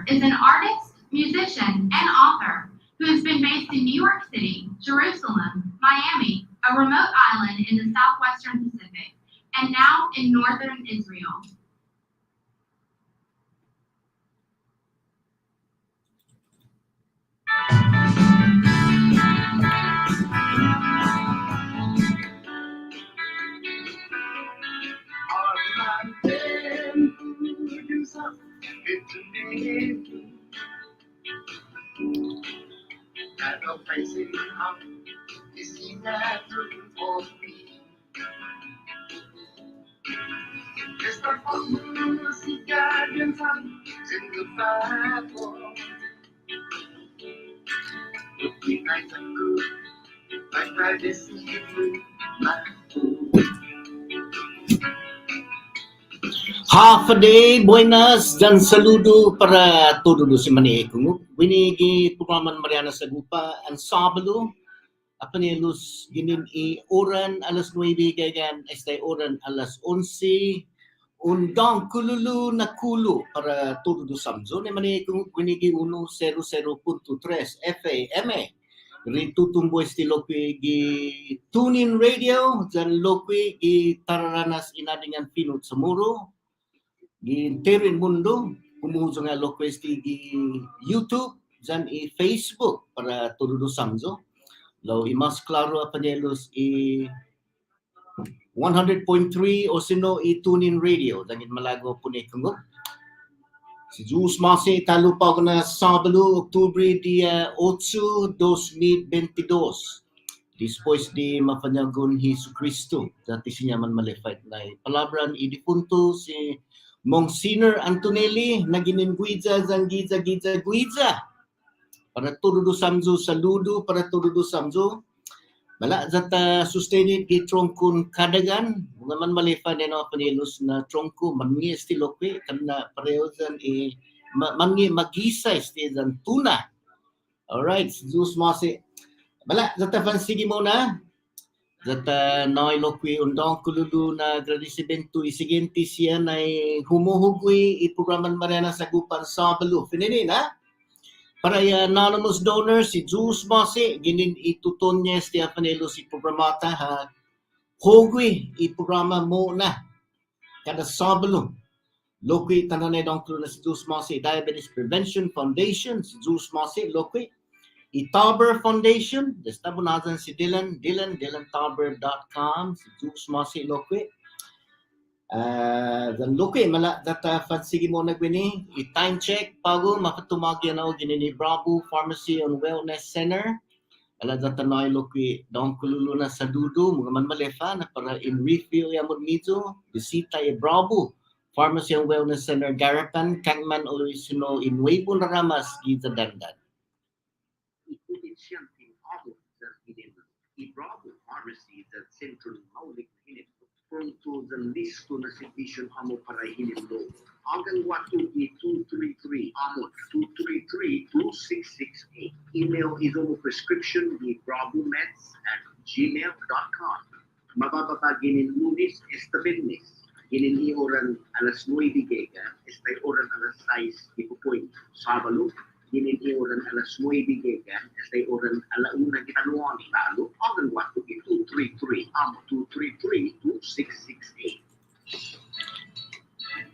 Is an artist, musician, and author who has been based in New York City, Jerusalem, Miami, a remote island in the southwestern Pacific, and now in northern Israel. Half a day, buenas, dan saludo para todo si Maniekung. Winigi programan Marianas Agupa ang Sabado. Apanelos ginin oran alas 9 kayan este oran alas 11. Undang kululu na kulo para todo samzo. Ne Maniekung winigi 100.3 FM. Rito tumbo estilo gi Tunin Radio dan lokwi gi Tararanas inadingan pinut samuro. Di interin mundo, kumuhuso nga lokwesti di YouTube, dyan Facebook para todo samzo. Law mas klaro apanelos 100.3 o sino Tunin Radio, dyan malago po ni Kungo. Si Jus Masi talupa ko na Sabado, Oktubre dia 8, 2022. Después de mapanyagon Jesu Cristo, dati siya man malefait na palabran idipunto si Monsignor Antonelli naginin guiza zangiza giza guiza para todo samzo saludo para todo samzo bala zata sustained gi tronkun kadagan mga man malefa no panelos na tronko mangi estilo pe kana pareo zan mangi magisa zan tuna. All right, Jesus masi bala zata fansigi mo na Zata noy lokwi undang kululu na agradecimiento isigenti siya na humuhugwi iprograman Marianas Agupa Sabado. Fininin ha? Para anonymous donors si Jus Masi ginin ituton niya siya panelo si programata ha. Hugwi iprograma mo na kada Sabado. Lokwi tananay dong kululu na si Jus Masi Diabetes Prevention Foundation si Jus Masi lokwi. Itaber Foundation, destabunasan si dylantaber.com, si Jus Masi Lokwe. Dan Lokwe, mala data fansigi mo nagwini, i-time check, pago, makatumagyan ako ginini Bravo Pharmacy and Wellness Center. Ala data na Lokwe, daong kululu na sa dudo, mga man malefa na para in refill yamon nito, bisita Bravo Pharmacy and Wellness Center, Garapan, Kangman, Orisino, in Weibo na Ramas, Giza Dandan. Bravo Pharmacy that Central Maulik Hinip pronto the list to na servicio amo para hinimlo. Hanggang watu 233 amo 233-2668. Email is on prescription di bravomeds@gmail.com. Mabababa ginin Lunes esta Viernes. Ginin oran alas 9 giga, esta oran alas 6 ipupoy. Sabado ginin oran alas 9 giga, esta oran alauna gitanuan lalo. Hanggang watu 233 amo 233-2668.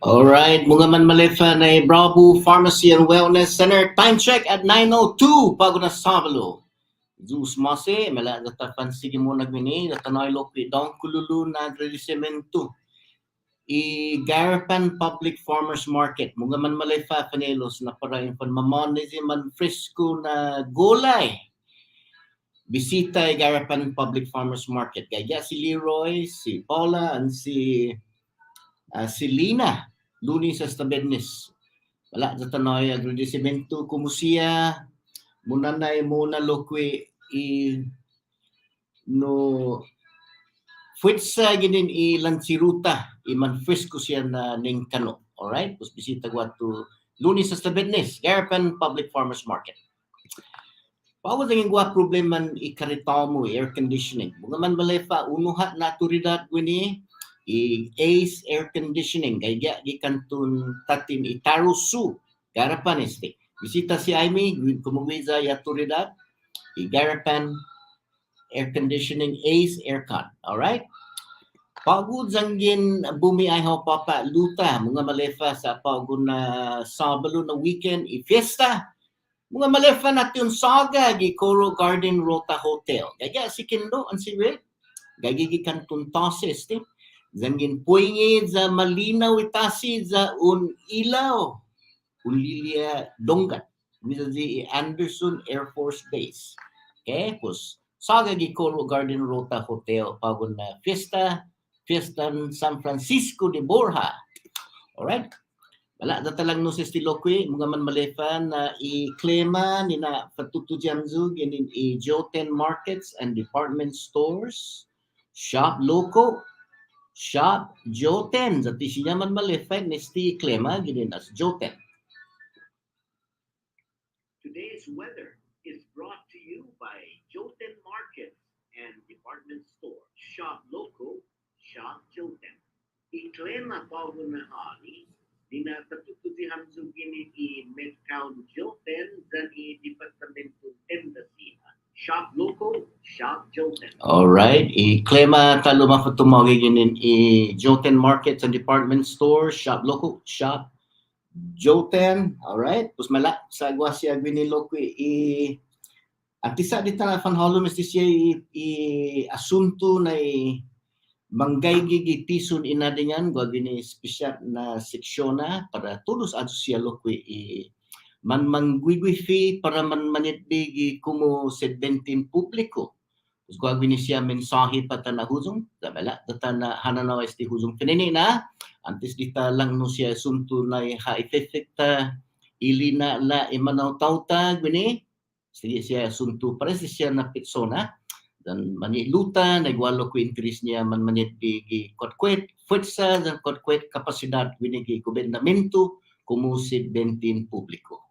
Alright, mga man malefa na Bravo Pharmacy and Wellness Center. Time check at 9:02 bago na Sabado. Jus Masi, mala data fansigi mo nagmini, data noy lopi dong kululu na agradecimiento. Garapan Public Farmers Market. Mga man malay panelos na para yung panmamonisi man fresco na gulay. Bisita Garapan Public Farmers Market. Gaya si Leroy, si Paula, and si Lina. Lunes hasta Bednes. Wala sa tanoy agradecimiento kumusiya. Munanay muna lokwe no fuitsa ginin lansiruta iman fresco siya na ning kano. Alright? Pues bisita ko to Lunes hasta Bednes, Garapan Public Farmers Market. Paano naging problema ikarita mo, air conditioning? Mga man balefa, unuhat na turidad gwini, ACE air conditioning, gaya gikantun tatin itarusu, Garapan este. Bisita si Amy, kumuwiza ya turidad, Garapan air conditioning, ACE aircon. Alright? Pagod zanggin bumi ay ho papa luta mga malefa sa pagod na Sabado na weekend fiesta mga malefa natin saga gi Coro Garden Rota Hotel gaya si Kindo ang si Red gagi gi kantun toses ti zanggin puingid za malinaw itasi za un ilaw Ulilia Dongat Mrs. Anderson Air Force Base. Okay, pues saga gi Coro Garden Rota Hotel pagod na fiesta San Francisco de Borja. Alright? Wala na talang no sa Stiloque, mga man malefan na i-klema ni na patutu jamzu ginin i-Joten Markets and Department Stores, Shop Loco, Shop Joten. Zati siya man malefan, nesti klema ginin as Joten. Today's weather is brought to you by Joten Markets and Department Store, Shop Loco, Shop Joten. I-klema pa na ani, di na patutudihan gini i-Medcount Joten dan i-Departamento Tendasina. Shop Loco, Shop Joten. Alright, i-klema talo mafatumawag ginin i-Joten Markets and Department Store, Shop Loco, Shop Joten. Alright, pus mala sa gwasya gwinilo ko antisa dita na fanholo mesti siya asunto na manggay gigitisun inadingan gawin special na seksyon para tulos ato siya lokwe man manggwigwi para man manitbigi kumo 17 publiko. Tapos gawin siya mensahe pata na huzong, dabala data na hananaw esti huzong pinini na antes dita lang no siya asunto na ha-effecta ili na la imanaw tauta gwini siya asunto para siya na persona dan maniluta nagwalo ko interest niya man manit gi kwet futsa dan kwet kapasidad winigi gobernamento kumo 17 publiko.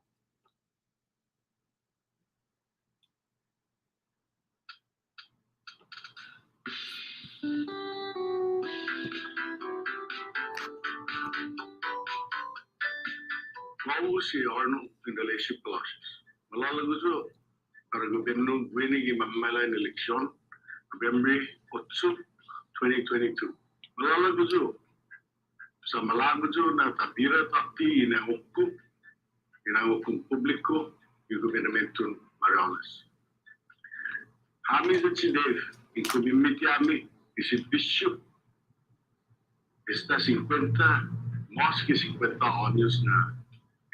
Mau si Arno in the leadership classes. Malalago so para gobyerno winigi mamala in election November 8, 2022. Malalago so sa malago so na tabira takti ina hukum publiko yung gobernamento Marianas. Kami sa Chidev, yung community kami, isip bisyo, esta 50, mas que 50 anos na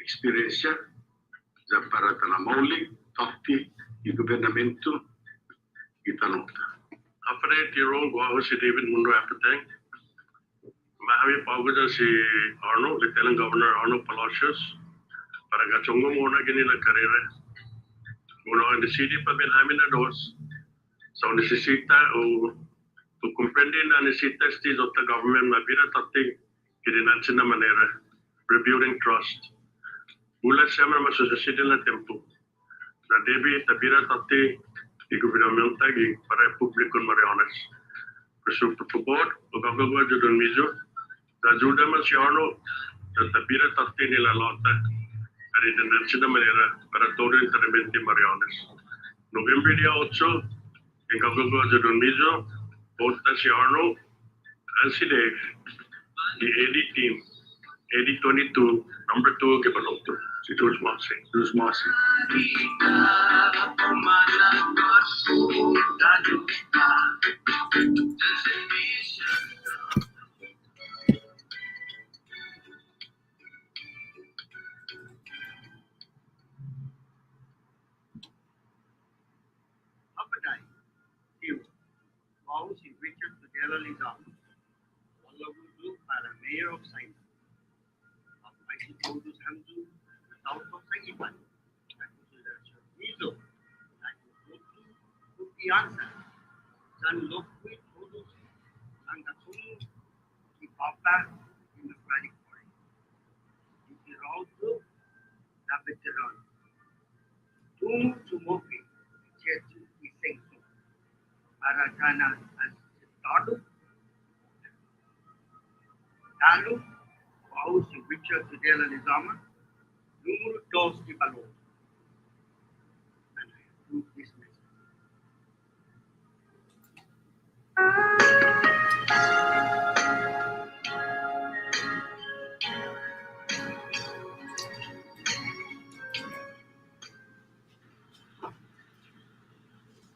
experiência já para tanah maulik, takti, yung gobernamento, itanongta. Apre tiro gua si David Mundo apateng. Mahawi pagoda si Arno, Lieutenant Governor Arno Palacios, para gachongo muna gini na karera. Muna in the city pa namin na dos, sa necesita o to comprende na necesita state of the government mabira tating kinansin na manera rebuilding trust. Mula siya man masososity na tempo. Na debi tabira tating i-gobernamento para publikon Marianas. Por favor, magagawa dyan medyo. Najuda man si Arno, na tabira tating nila lota dari dinansin na manera para todo intermente Marianas. November dia 8, yang kagagawa dyan medyo, vota si Arno, and si Dave, the AD team, AD 22, number 2, Kipanoto, si Jules Masi. Vamos si Richard Tudela Lizam, Wallagudu para Mayor of Science, of Michael Produce Hamzu, South of Sagipan, that was the Mizo, that was Kupiansa, San Lokwi Produce, San Katsumu, Kipapa, Democratic Party. If you're also the veteran, Tumopi, Chetu, Isensu, Maratana as Tadu, Talu, Paus, Richard Tudela Lizama, Numuru Dos di Palo. And I approve this message.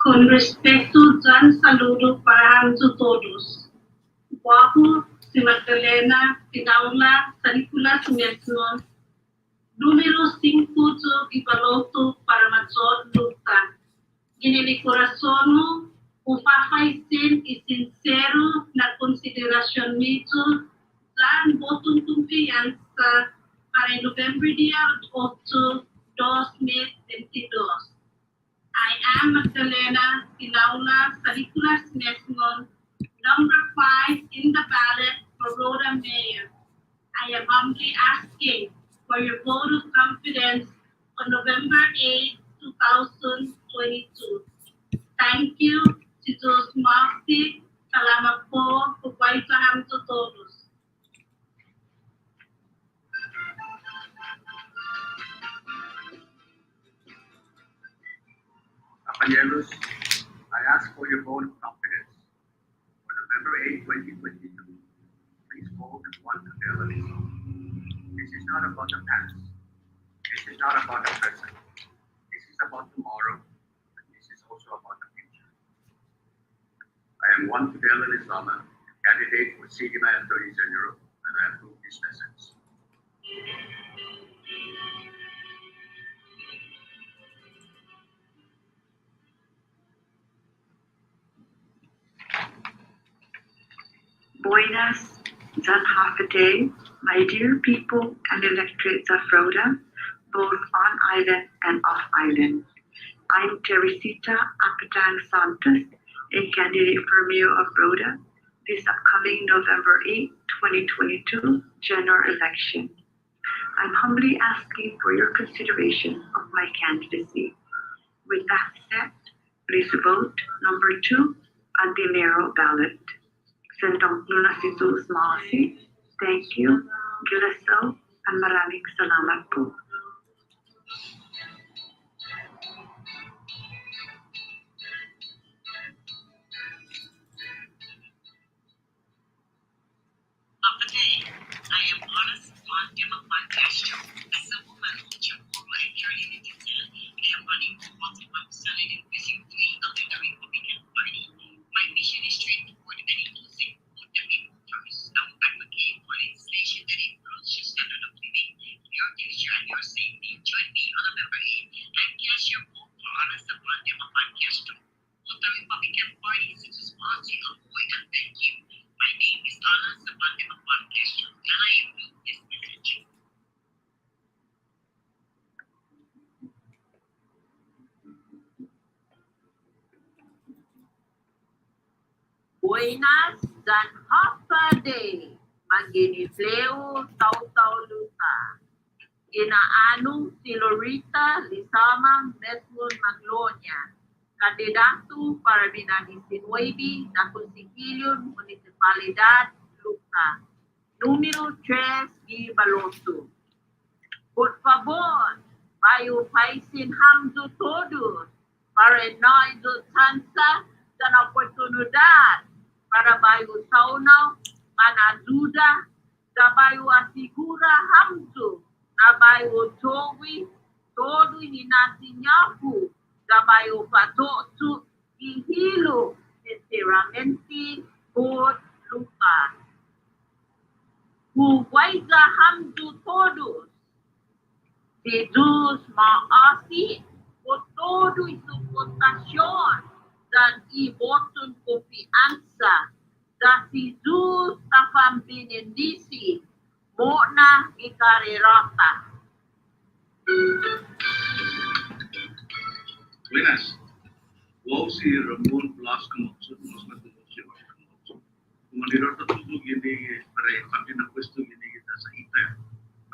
Con respeto, un saludo para todos. Guapo, si Magdalena, Pinaula, Saricula, Sumerson, número 5 di Baloto para Mazor Luta. Ginili corazono, ufafaisin y sincero na consideración nito, dan botong kumpiyansa para November dia 8, 2022. I am Magdalena Pinaula Saricula Sinesmon, number 5 in the ballot for Rhoda Mayor. I am humbly asking for your vote of confidence on November 8, 2022. Thank you, Jesus Marcy. Salamat po, pagpapaham to todos. Compañeros, I ask for your vote of confidence. For November 8, 2022, please vote one Tudela Lizam. This is not about the past. This is not about the present. This is about tomorrow. And this is also about the future. I am one Tudela Lizama, candidate for City Attorney General, and I approve this message. Buenas, Zan Hafate, my dear people and electorates of Rhoda, both on island and off island. I'm Teresita Apatang Santos, a candidate for Mayor of Rhoda this upcoming November 8, 2022 general election. I'm humbly asking for your consideration of my candidacy. With that said, please vote number 2 on the mayoral ballot. Sentong Lunasitus Masi, thank you, Gilaso, and maraming salamat po. Of the day, I am honest on Democrat Castro. As a woman who Chamorro and Carolina Dixon, I am running for multiple representative Precinct 3 of the Republican Party. My mission is straightforward and inclusive. Put the people first. I will advocate for legislation that improves your standard of living, your future, and your safety. Join me on November 8 and cast your vote for honest upon Democrat Castro. Vote the Republican Party such as policy of void and thank you. My name is Ana Sabandema Castro, and I approve this message. Buenas dan hapade, maginifleo tau luta. Inaano si Lorita Lizama Mesmon Manglona, kandidato para binani-19 na Konsikilyo Municipalidad Luta, número 3 di Baloto. Por favor, bayo paisin hamzo todos para naido tansa dan oportunidad para bayo saunaw manazuda da bayo asigura hamzo na bayo towi todo inasinyafu da bayo patotu ihilo sinceramente por lugar. Huwaiga hamzo todos. Jesus maasi por todo su votación dan ibotun kumpiyansa da si Jesus tafam binindisi mo na ikarirata. Buenas. Wow si Ramon Blasco Mozo, nos matutusin Mozo. Kumandirota tutug ini para pati na pwesto ini kita sa ipan.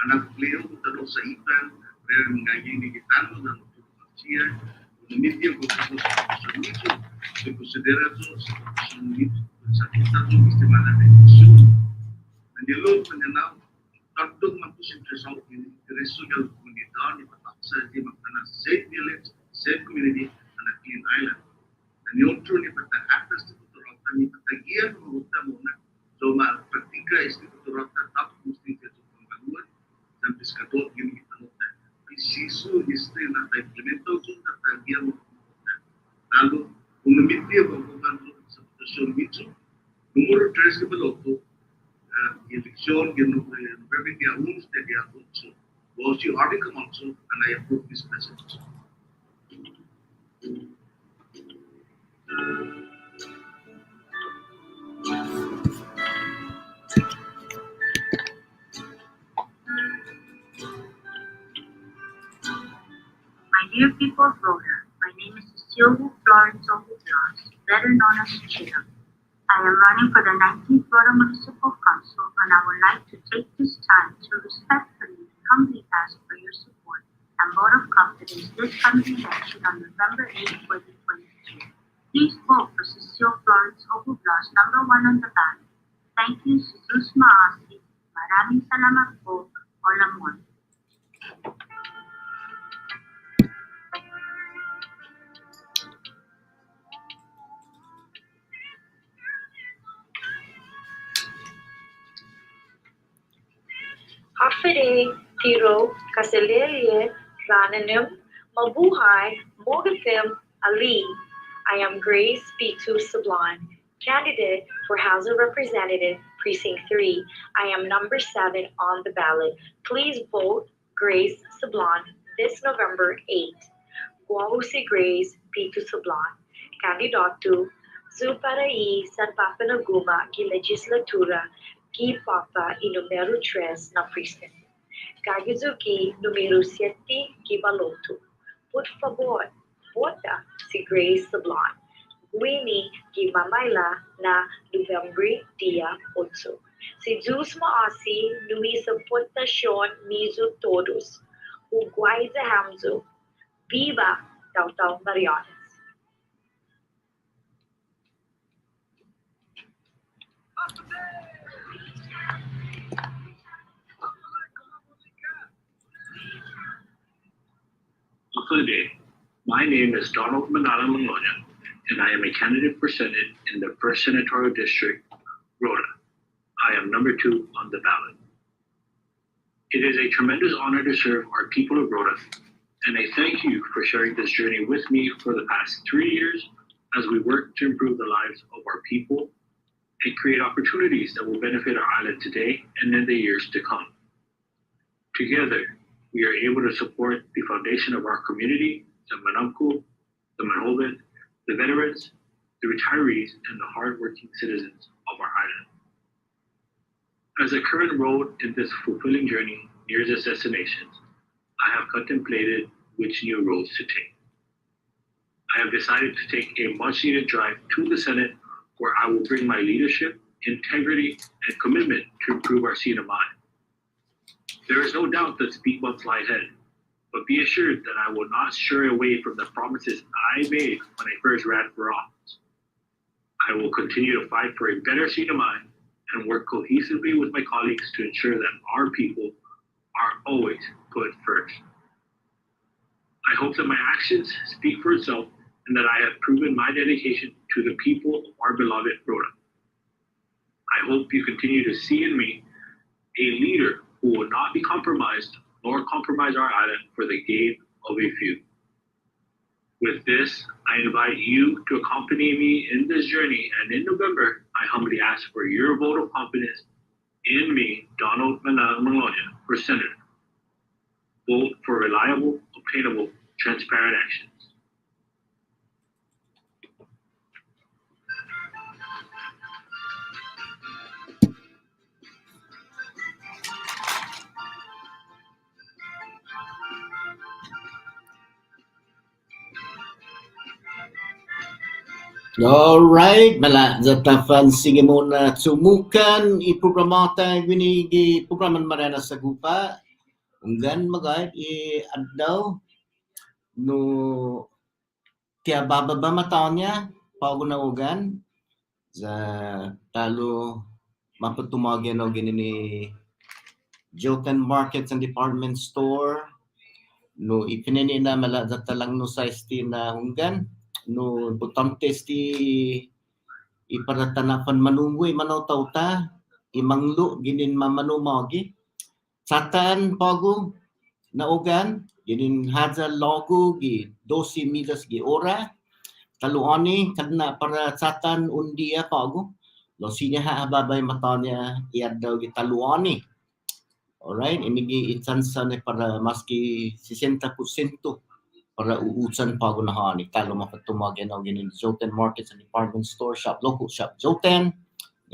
Anak beliau kita sa ipan, para mengaji ini kita dan siya, media khusus servicio, se considera sus sa kita tu istimala de isu. Mendilu mengenal tatug mapusin result ini, resulta komunidad ni pataksa di makna safe village, safe community, and a clean island. Dan yung true ni pata atas di kuturota ni patagian mabuta muna, so praktika is di kuturota tap musti ketu pembangunan dan piskatot gini kita nota. Sisu istri na implemento kung tatagian mabuta. Lalu, kung namitia mabuta sa potasyon nito, numero 3 ke baloto, eleksyon gino November dia 11 dia 8. Was the article also, and I approve this message. My dear people of Rhoda, my name is Cecilia Florence Blas, better known as Chino. I am running for the 19th Rhoda Municipal Council, and I would like to take this time to respectfully and humbly ask for your support and vote of confidence this coming election on November 8, 2022. Please vote for Cecilia Florence Blas, number 1 on the ballot. Thank you, Jesus Maasi. Maraming salamat po, Olamon. Hafide, Tiro, Kaselele, Rananim, Mabuhay, Mogafim, Ali. I am Grace B2 Sablon, candidate for House of Representative, Precinct 3. I am number 7 on the ballot. Please vote Grace Sablon this November 8. Guahu si Grace B2 Sablon, candidato su para San Papanaguma ki legislatura ki papa y número 3 na precinct. Kagizuki número 7 ki baloto. Por favor, vota si Grace Sablon. Guini ki mamayla na November dia 8. Si Jesus Maasi numi sa potasyon nizo todos. Ugway za hamzo. Viva Tautau Marianas. Good. My name is Donald Manglona, and I am a candidate for Senate in the 1st Senatorial District, Rhoda. I am number 2 on the ballot. It is a tremendous honor to serve our people of Rhoda, and I thank you for sharing this journey with me for the past 3 years as we work to improve the lives of our people and create opportunities that will benefit our island today and in the years to come. Together, we are able to support the foundation of our community, the Manamku, the Manhovet, the veterans, the retirees, and the hardworking citizens of our island. As a current road in this fulfilling journey nears its destinations, I have contemplated which new roads to take. I have decided to take a much-needed drive to the Senate, where I will bring my leadership, integrity, and commitment to improve our seat of mind. There is no doubt that speed bumps lie ahead, but be assured that I will not stray away from the promises I made when I first ran for office. I will continue to fight for a better seat of mind and work cohesively with my colleagues to ensure that our people are always put first. I hope that my actions speak for itself and that I have proven my dedication to the people of our beloved Rhoda. I hope you continue to see in me a leader who will not be compromised nor compromise our island for the gain of a few. With this, I invite you to accompany me in this journey, and in November, I humbly ask for your vote of confidence in me, Donald Manglona, for Senator. Vote for reliable, obtainable, transparent actions. Alright, mala zatafan sige muna sumukan iprogramata gini gi programan Marianas Agupa. Unggan magay addaw no kaya bababa mataon niya paugunawagan sa talo mapatumagyan o gini ni Joken Markets and Department Store no ipinini na mala zatalang no size ti na hunggan no importante ti iparatanapan manunggoy manaw ta imanglo ginin mamanumagi satan pago naugan ginin hadza logo gi 12 milas gi ora taluani kadna para satan undia pago lo sinya hababay matanya iadaw gi taluani. Alright, ini itsansa ne para maski 60% para uusan pago na hani talo mapatumagyan ang ginin Joten Markets and Department Store shop local shop Joten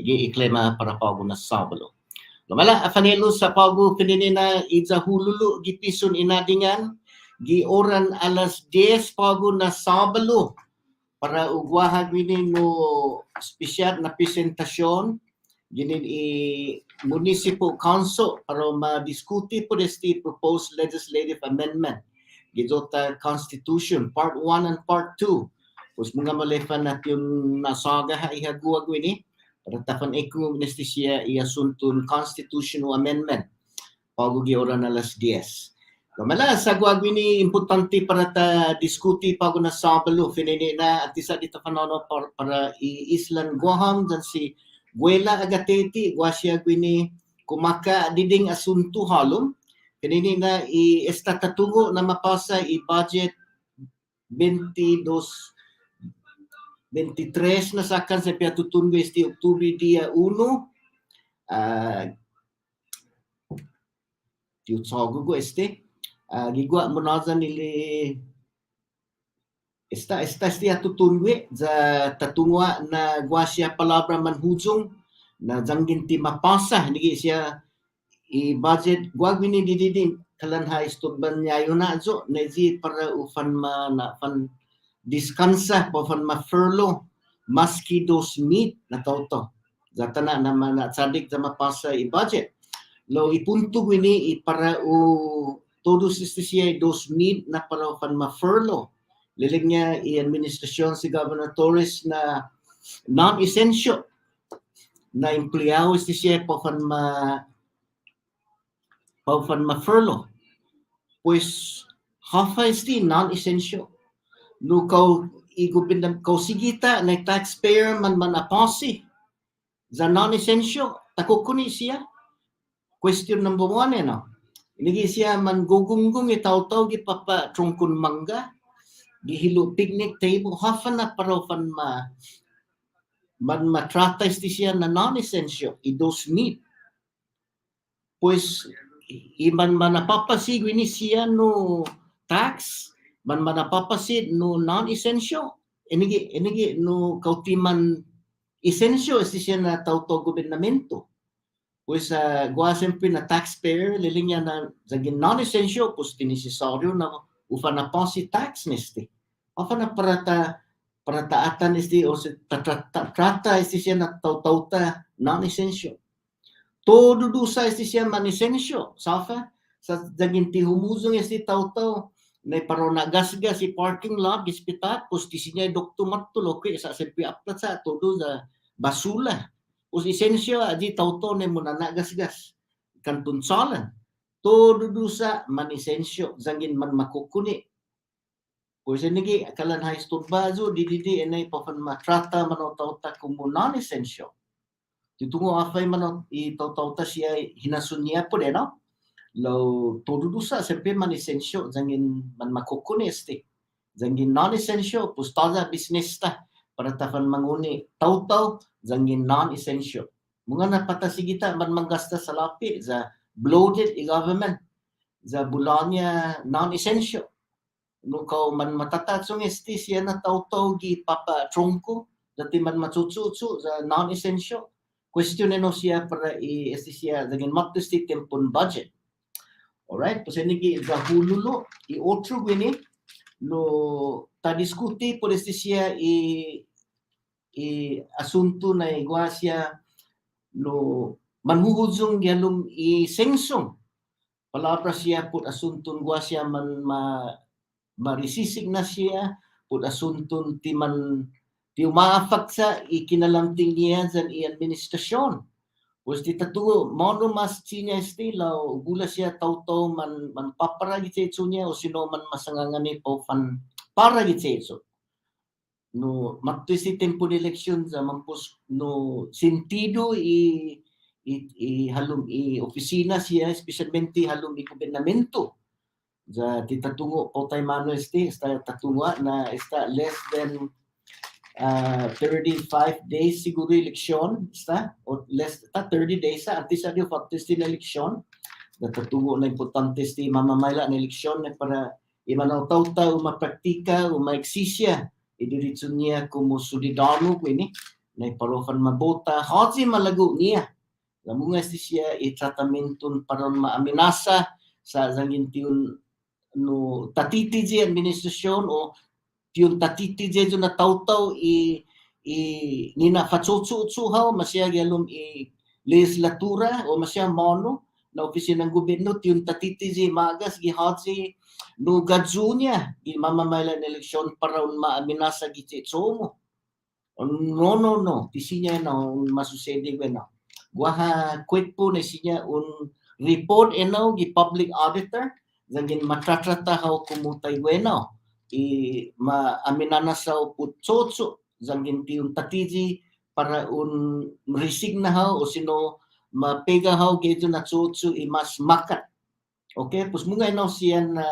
igi iklema para pago na Sabalo. Lumala afanelo sa pago pinina idza hululu gipison inadingan gi oran alas 10 pago na Sabalo para ugwahag gini mo spesyal na presentasyon ginin i Municipal Council para madiskuti po desti proposed legislative amendment gidota Constitution Part 1 and Part 2. Pus mga malefan natin nasaga ha ihaguag ini para tafan eku nesti siya iasuntun constitutional amendment pagugi oran alas 10. Kamala sa guagwini importante para ta diskuti pago na Sabalo finini na at isa dito panono para i-islan Guam dan si Buela agateti wasya gwini kumaka diding asunto halom kanini na i-estatatungo na mapasa i-budget 23 na sakan sa piatutunggo este Oktubre dia 1 tiutsogo go este gigwa munaza nili esta stia tutungwe za tatungwa na gwasya palabra manhujong na zanginti mapasa nigi siya i-budget gwagwini dididi kalanha istudban niyayo na zo nezi para ufan ma na fan diskansa pa fan ma furlough maski 2,000 na tauto zatana naman na sadik za mapasa i-budget lo ipunto gwini para u todos siya 2,000 na para ufan ma furlough lilig niya i-administrasyon si Governor Torres na non-essential na empleyado siya pa fan ma-furlough. Pues hafa isti non-essential. No kau igupin kau sigita na taxpayer man apasi za non-essential takukuni siya. Question number 1 no. Inigi siya man gugunggong itaw-taw gi papa trungkun mangga gihilo picnic table hafa na parofan matrata siya na non-essential i 2,000. Pues iman manapapasid ini siya no tax man manapapasid no non-essential inigi no kautiman essential siya na tauto gobernamento. Pues gwa siyempre na taxpayer lilinya na zagin non-essential pues tinisisaryo na ufa na pa si tax neste. Ufa na parata atan neste o trata siya na tauta non-essential. Todo dusa siya man essential. Safa sa zagin ti humuzong esti tauta na paro na gasgas si parking lot gispitat pues tisinya doktor matulo kay sa siyempre aplat sa todo za basula. Us essential di tauto ne mo na nagasgas kantun salan todo dusa man essential zangin man makukuni pues nigi kalan high school bazo dididi enay pafan matrata man tauta como non essential titungo afay man tauta siya hinasunya po no lo todo dusa sempre man essential zangin man makukuni este zangin non essential pues taza business ta para tafan manguni tauta zangin non-essential. Mga napatasigita man manggasta sa lapi za bloated i-government za bulanya non-essential. No kau man matatatsong esti siya na tauto gi papa trungko dati man matsutsu za non-essential. Question no siya para esti siya zagin matesti tempon budget. Alright, pues nigi za hululo i otro gini no ta diskuti por esti siya asunto na igwa siya no manhuhudzong yalom sengsong palabra siya put asuntun gwa siya man marisisig na siya put asuntun ti umaafak sa ikinalamting niya sa administrasyon. Pues ti tatugo mono mas sinya law gula siya tawtaw man papara gitsetso niya o sino man masangangani po fan para gitsetso. No matto si tempo de eleksyon sa mampus no sentido halum opisina siya especialmente halum gobernamento. Sa titatungo po tayo mano esta tatunga na esta less than 35 days siguro eleksyon o less 30 days antes adio factors din eleksyon natatungo na importante mamamayla na eleksyon na para imanaw-taw-taw mapraktika o maeksisya idiritso niya como solidano ko ini na iparofan mabota hotsi malago niya lamunga siya tratamenton para maaminasa sa zangintiun no tatiti administrasyon o yung tatiti dito na taw-taw nina fatsutsu-utsuhaw masya galom legislatura o masya mono na opisina ng gobyerno yung tatiti magas gihatsi no gadzu niya imamamayla na eleksyon para maaminasa gitsetso mo no tisinya na masusedi ko na guaha kwet po na siya un report gi public auditor zangin matratrata how kumutay bueno maaminana sa putsotso zangin ti un tatiji para un resigna o sino mapega geto na tsotso mas makat. Okay, pues mga siya na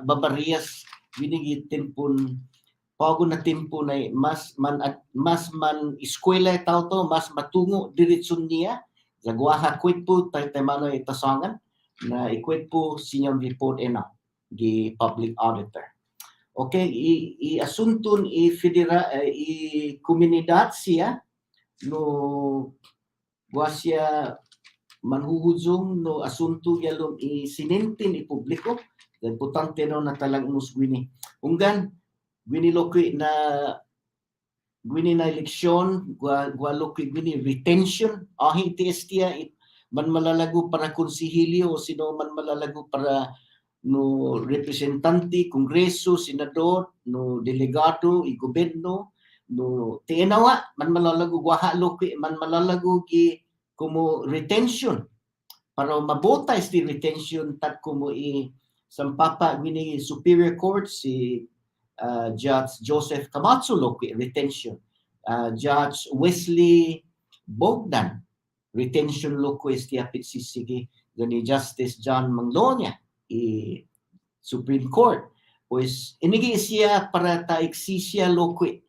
babarias binigit tempon pago na tempo na mas man eskwela tawto mas matungo diretson niya zagwaha kwet po tayo mano itasangan na ikwet po sinyang report gi public auditor. Okay, asuntun komunidad siya no siya manhuhudzong no asunto yalom sinintin publiko importante no natalang gwini unggan gwini loki na eleksyon loki gwini retention ahi tiestia man malalago para konsihilyo o sino man malalago para no representante, kongreso, senador, no delegado, gobyerno, no tinawa man malalago guaha loki man malalago gi como retention para mabota retention tat como sampapa gini Superior Court si Judge Joseph Camacho loki retention Judge Wesley Bogdan retention loko apit sisigi gani Justice John Manglona Supreme Court pues inigi siya para ta eksisya loki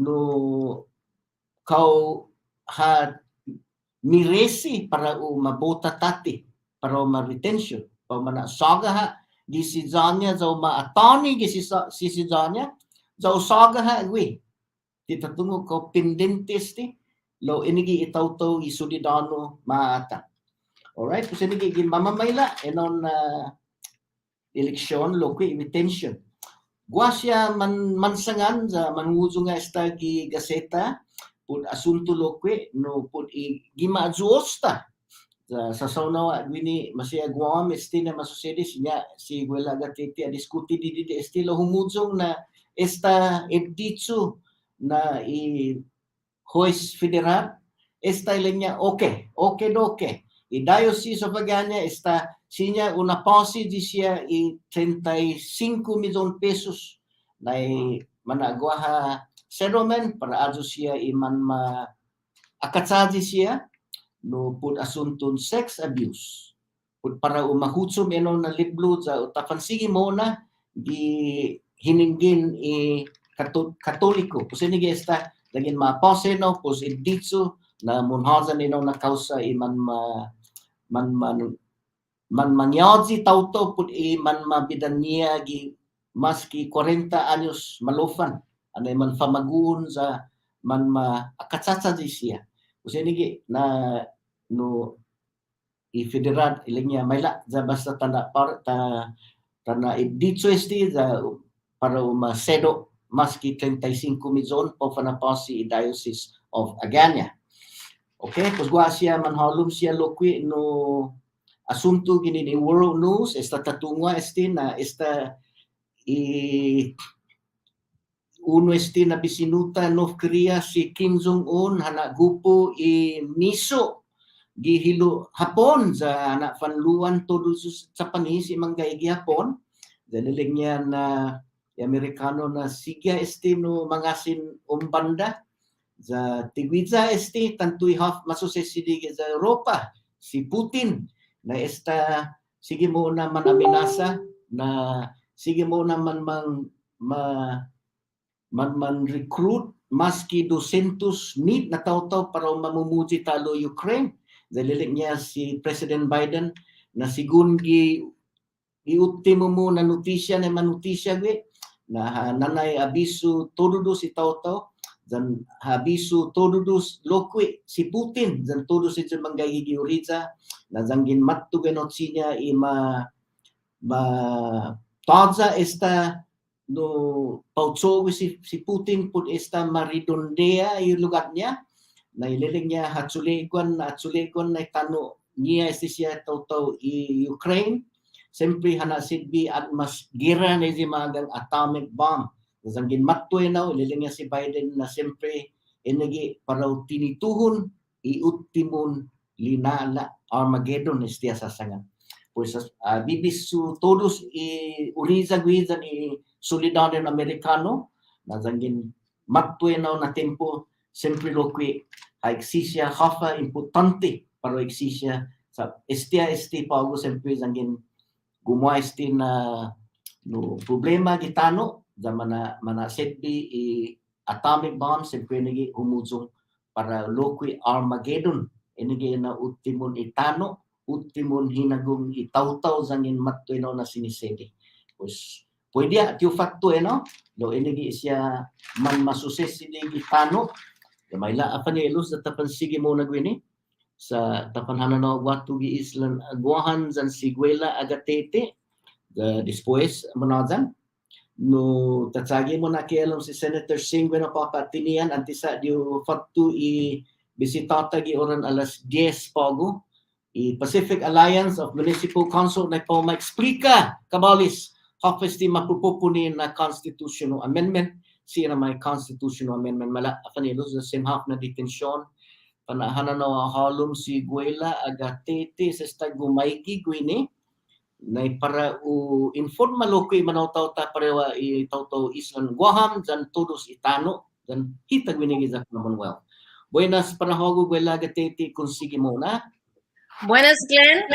no kau miresi para mabota tati para ma-retention pa manasaga gisizanya za ma-attorney gisizanya za usaga gwi titatungo ko pendentes lo inigi itaw-taw isolidano maata. Alright, kasi inigi mamamayla enon eleksyon loki retention guasya mansangan za manhuzo nga estagi gaseta pud asunto loki no pud gimaadzuosta sa saunawa gwini masya guam estina masusedi sinya si gwela gatiti diskuti di estilo humudzong na esta editsu na juez federal esta ilenya okay diocese of Agana esta sinya una pausi di siya 35 milyon pesos na managwaha settlement para azo siya iman akatsaji siya no pud asuntun sex abuse pud para umahutsum na liblo sa utapan sige mo na di hininggin katoliko kasi nigi esta lagin mapause no pus editso na munhazan na kausa iman man manyadzi tauto pud man mabidan niya gi maski 40 anyos malofan anay man famagun sa man akatsatsa di siya kasi nigi na no federal ilingya mayla za basta tana editso esti za para masedo maski 35 milyon po fanapasi Diocese of Agana. Okay, pues gua siya manhalum siya lokwi no asunto gini ni World News, esta tatungwa na esta uno na bisinuta North Korea si Kim Jong-un hana gupo miso gihilo Hapon sa anak fanluan todo sa panis manggay Hapon daliling niya na Amerikano na sigya no mangasin umbanda za tigwiza tantuy half masosesidi sa Europa si Putin na sige mo naman amenasa na sige mo naman man recruit maski 200 na tao para mamumuji talo Ukraine. Dalilig niya si President Biden na sigun iultimo mo na notisya na manutisya na nanay abiso todo si tao dan habiso todo lokwi si Putin dan todo si manggay giuriza na zangin mattu genot sinya tadza no pautsowi si Putin pud maridondea yung lugar niya na ililing niya hatsulikon na tano niya siya tao Ukraine siyempre hanasidbi at mas gira na si magang atomic bomb. Zangin mattoy na ililing niya si Biden na siyempre inagi para tinituhon iultimon linala Armageddon istiya sasangan. Pues bibisu todos uriza guizan solidario americano na zangin mattoy na tempo siyempre lokwi eksisya hafa importante para eksisya sa istiya pago siyempre zangin gumawa na no problema gitano da mana setbi atomic bomb siyempre nagi humuzong para lokwi Armageddon inigi na ultimon itano ultimon hinagong itaw-taw zangin mattoy na sinisedi. Pues pwede at yung fakto no do inigi siya man masuses sidi gitano may la apanelos da tapan sige mo nagwini sa tapan hananaw watu gi islan aguahan zan siguela agatete después manazan no tatsagi mo na kialam si Senator Singh na papatinian antisa dio faktu bisitata gi oran alas 10 pago Pacific Alliance of Municipal Council na po ma-explika kabalis hapes di mapupupunin na constitutional amendment siya may constitutional amendment mala apanilos the same half na detention panahanan na halom si Guela agatete sa stagumayki gwini na para informa lokoy manaw-taw ta parewa itaw-taw islan guaham dan todos itano dan hitag winigi sa Commonwealth. Buenas panahogo Guela agatete kung sige mo na. Buenas, Glenn.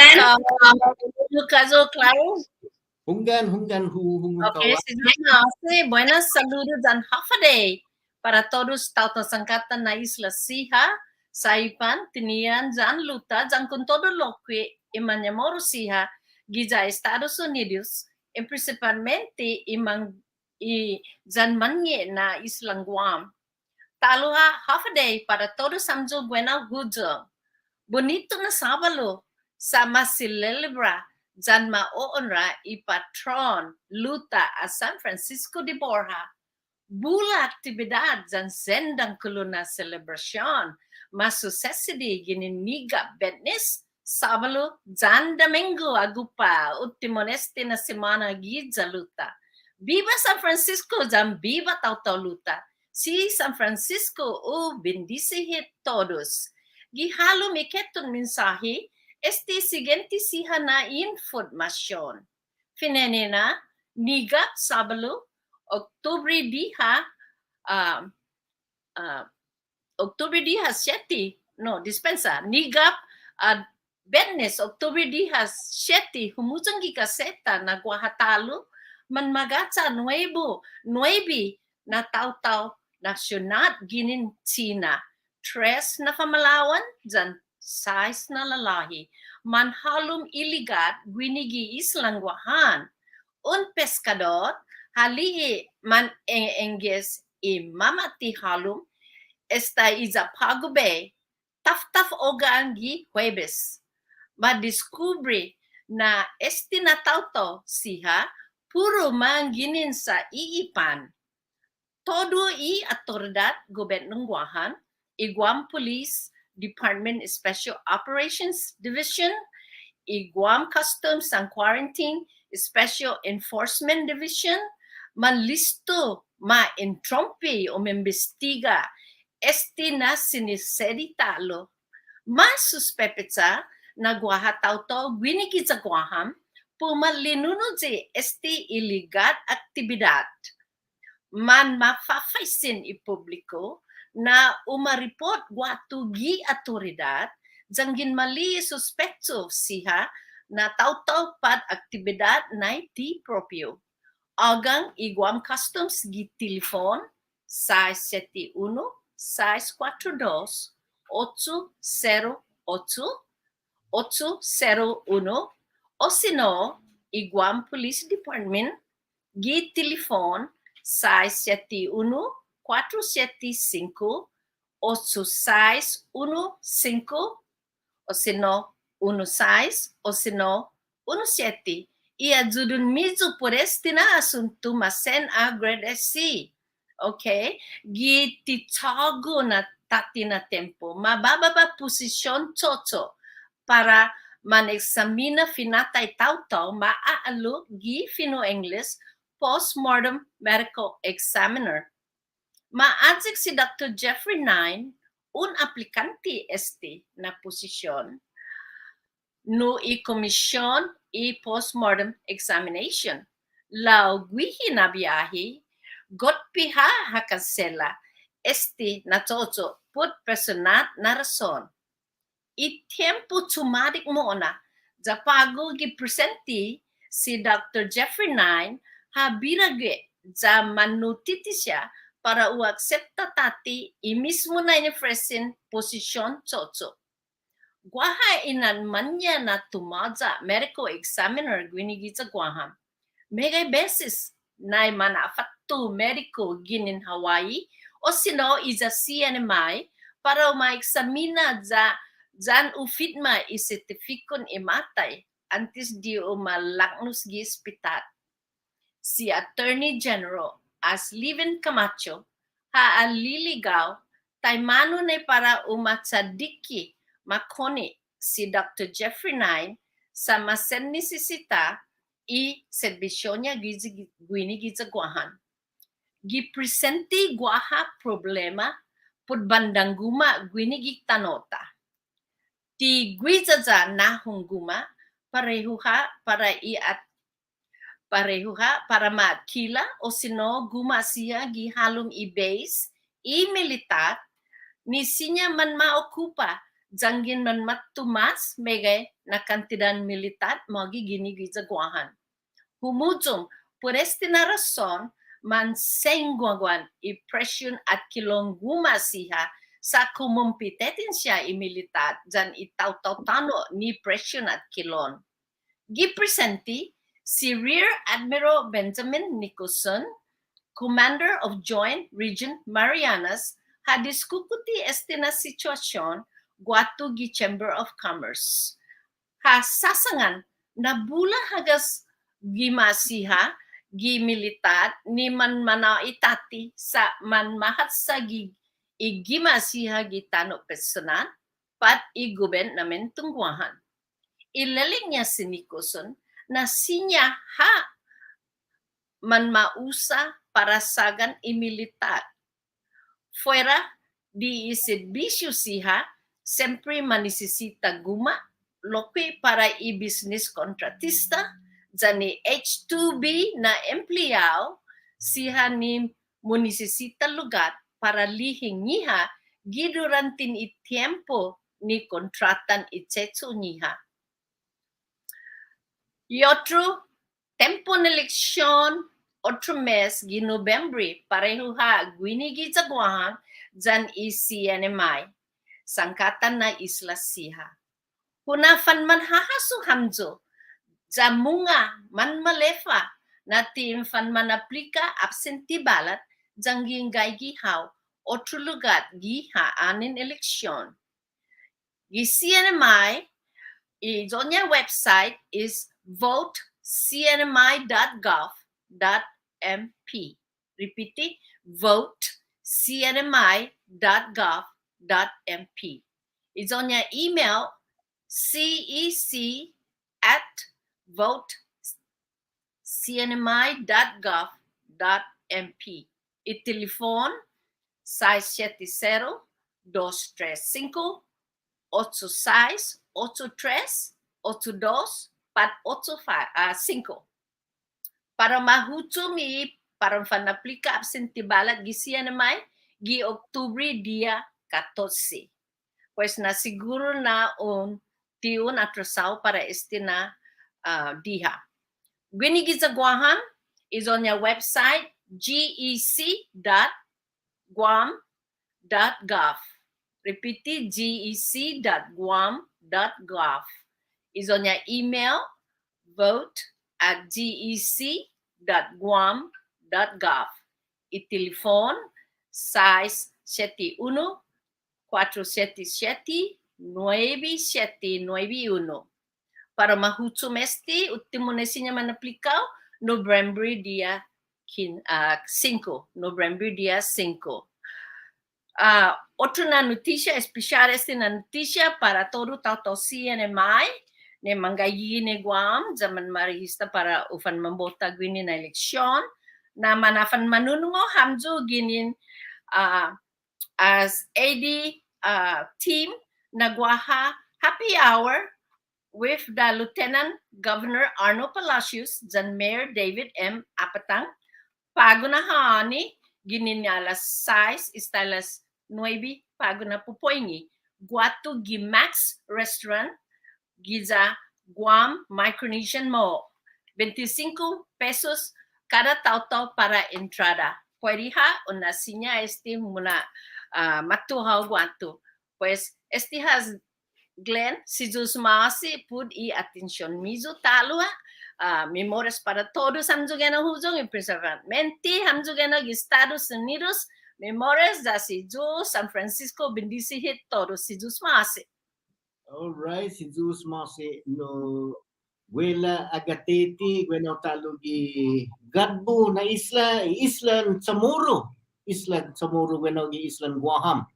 Caso claro. Hunggan Okay, buenas saludos and half a day para todos tautas sangkatan na Isla Siha, Saipan, Tinian, Jan Luta, Jan con todo lo que Imanyamoro Siha, Giza Estados Unidos, y principalmente Jan Manye na Isla Guam. Taloha half a day para todos samjo buena gujo. Bonito na Sabalo, sama silelebra, Jan maoonra ipatron luta a San Francisco de Borja. Bula aktibidad jan sendang kuluna celebration, masusesidi gininiga betnis, Sabalo, Jan Domingo Agupa, ultimoneste na semana gidza luta. Viva San Francisco, Jan viva tautaw luta. Si San Francisco, bendicihit todos. Gihalo miketon mensahe, siguiente siha na informasyon. Finenena, Nigap Sabalo, Oktubre diha 7, no, dispensa, Nigap Bernes, Oktubre diha 7, humuzang kaseta na Guahatalo, man magatsa 9 na taw-taw na syunat ginin China. 3 na kamalawan, dyan 6 na lalahi. Manhalum iligat, gwinigi islangwahan. Un pescador, halii man enges mamati halum, esta izapagube, taftaf ogaangi Huwebes. Madiskubre na na tauto siha, puro manginin sa iipan. todo i autoridad gobernong Guahan, Guam Police Department Special Operations Division, Guam Customs and Quarantine Special Enforcement Division, manlisto ma-entrompe o membestiga na siniseritalo, masuspepetsa na guahatauto gwinigi sa Guaham, pumalinunod si iligat aktibidad. Man mafafaisin ipubliko na umaripot guatugi autoridad janggin mali suspetso siha na tautaw pad aktibidad na di propio. Agang Guam Customs gi telefon 671-642-808-801 o sino Guam Police Department gi telefon 671-475-8615 o sino 16 o sino 17. Iadzudun mizu por este na asunto masen a grade SC. Okay? Gititago na tati na tempo. Mabababa posisyon toto para man-examina finatay tawtaw maaalo gi fino English postmortem medical examiner. Maadsik si Dr. Jeffrey Nine, un aplikante este na posisyon no i-komisyon i-postmortem examination. Lau gwihi na biyahe, got piha hakasela, na toto put personat na rason. I-tempo tumadik mo na, zapago gi-presenti si Dr. Jeffrey Nine, habirage za manutiti siya para uaksepta tati i-mismo na inifresin posisyon toto. Guaha inan manya na tumadza medical examiner gwinigi sa Guaham. Megay beses na manafatu medical ginin Hawaii o sino iza CNMI para ma-examina zan ufitma isetifikon imatay antes di umalaknus gi spitat. Si Attorney General as Liven Camacho haaliligaw taymano na para umatsadiki makoni si Dr. Jeffrey Nine sa masen nisisita i-serbisyo niya gwinigi sa Guahan. Gipresenti Guaha problema pud bandang guma gwinigi tanota. Ti gwizaza nahong guma parehuha para matkila o sino guma siya gihalong i-base i-militar ni sinya man maokupa janggin man matumas megay na kantidan militar magi ginigi sa Guahan. Humujum por este na rason man sengguaguan i-presyon at kilong guma siya sa kumumpitetin siya i-militar jan itaw-taw-tano ni presyon at kilon. Gipresenti si Rear Admiral Benjamin Nicholson, Commander of Joint Region Marianas, hadiskukuti este na sitwasyon guatu gi Chamber of Commerce. Sasangan na bula hagas gimasiha gi militar ni man mana itati sa man mahat sa igimasiha gi tano personal pat i-gobernamentong Guahan. Ilaling niya si Nicholson na sinya man mausa para sagan i-militar. Fuera di iserbisyo siya, sempre manisisita guma, lope para i-business kontratista, jani H2B na empleyado, siya ni munisisita lugar para lihing niya gidurantin itiempo ni kontratan itsetso niya. Yotro, tempo na eleksyon, otro mes, gi-Nobyembre, pareho ha, gwinigi sa Guahan, dyan i-CNMI, sangkatan na Isla Siha. Hunafan man hahaso hamzo, dyan munga man malefa, na tiimfan man aplika absentee ballot, dyan ginggay gihaw, otro lugar gihaanin eleksyon. Gi-CNMI, i-zonya website is votecnmi.gov.mp. Repeat, votecnmi.gov.mp. It's on your email, cec@votecnmi.gov.mp. I-telephone 670-235-8682-82-5. Para mahutumi, para fanaplika absent tibalat gi CNMI, gi Oktubre dia 14. Pues na siguro na tiun atrasaw para na diha. Gwinigizagwahan is on your website, gec.guam.gov. Repeat, gec.guam.gov. Is on your email, vote@gec.guam.gov. I-telephone 671-477-9791. Para mahutsu-mesti, ultimo na siya manaplikao, November dia 5. November dia 5. Otra na noticia, especial na noticia para todo tao CNMI, ne manggayi ni Guam, zaman marihista para ufan mambota gwini na eleksyon, na manafan manunungo hamzo ginin as AD team nagwaha happy hour with the Lieutenant Governor Arno Palacios and Mayor David M. Apatang. Pago na hani, ginin niya alas 6 hasta alas 9, pago na pupoingi. Guato Gimax Restaurant, Giza Guam Micronesian Mall. 25 pesos cada tao para entrada. Pwede ha, una sinya muna matuhaw guato. Pues has Glenn, si Diyos maasi pud i-atensyon mizo talua, memorias para todos hamzugeno huzong i-preservant. Menti hamzugeno Estados Unidos, memorias da si Diyos, San Francisco, bendisihit todos si Diyos maasi. Alright, si Diyos maasi no Wela agateti, bueno talugi Gadbo na isla Chamorro, bueno gi islan Guam.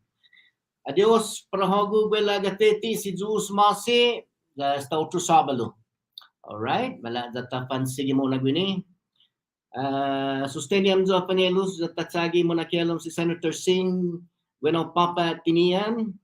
Adios, prahago wela gateti si Diyos masi sta otro sabalo. Alright, mala datapan sige mo na gwini. Susteniam zo panelus datatsagi mo na kialom si Senator Singh, bueno Papa Tinian.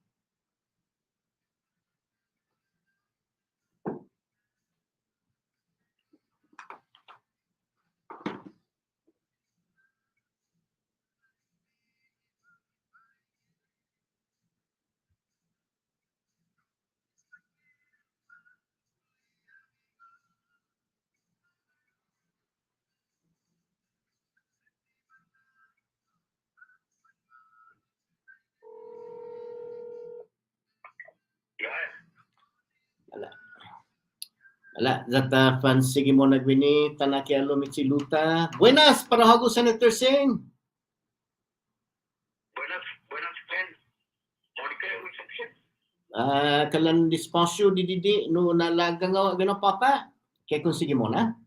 Ala, zata fan sige mo nagwini tanaki alo michiluta. Buenas, parahago Senator Singh. Buenas, friend. Monica, reception. Kalan dispasyo dididi no nalaga nga gano papa. Kaya kung sige mo na.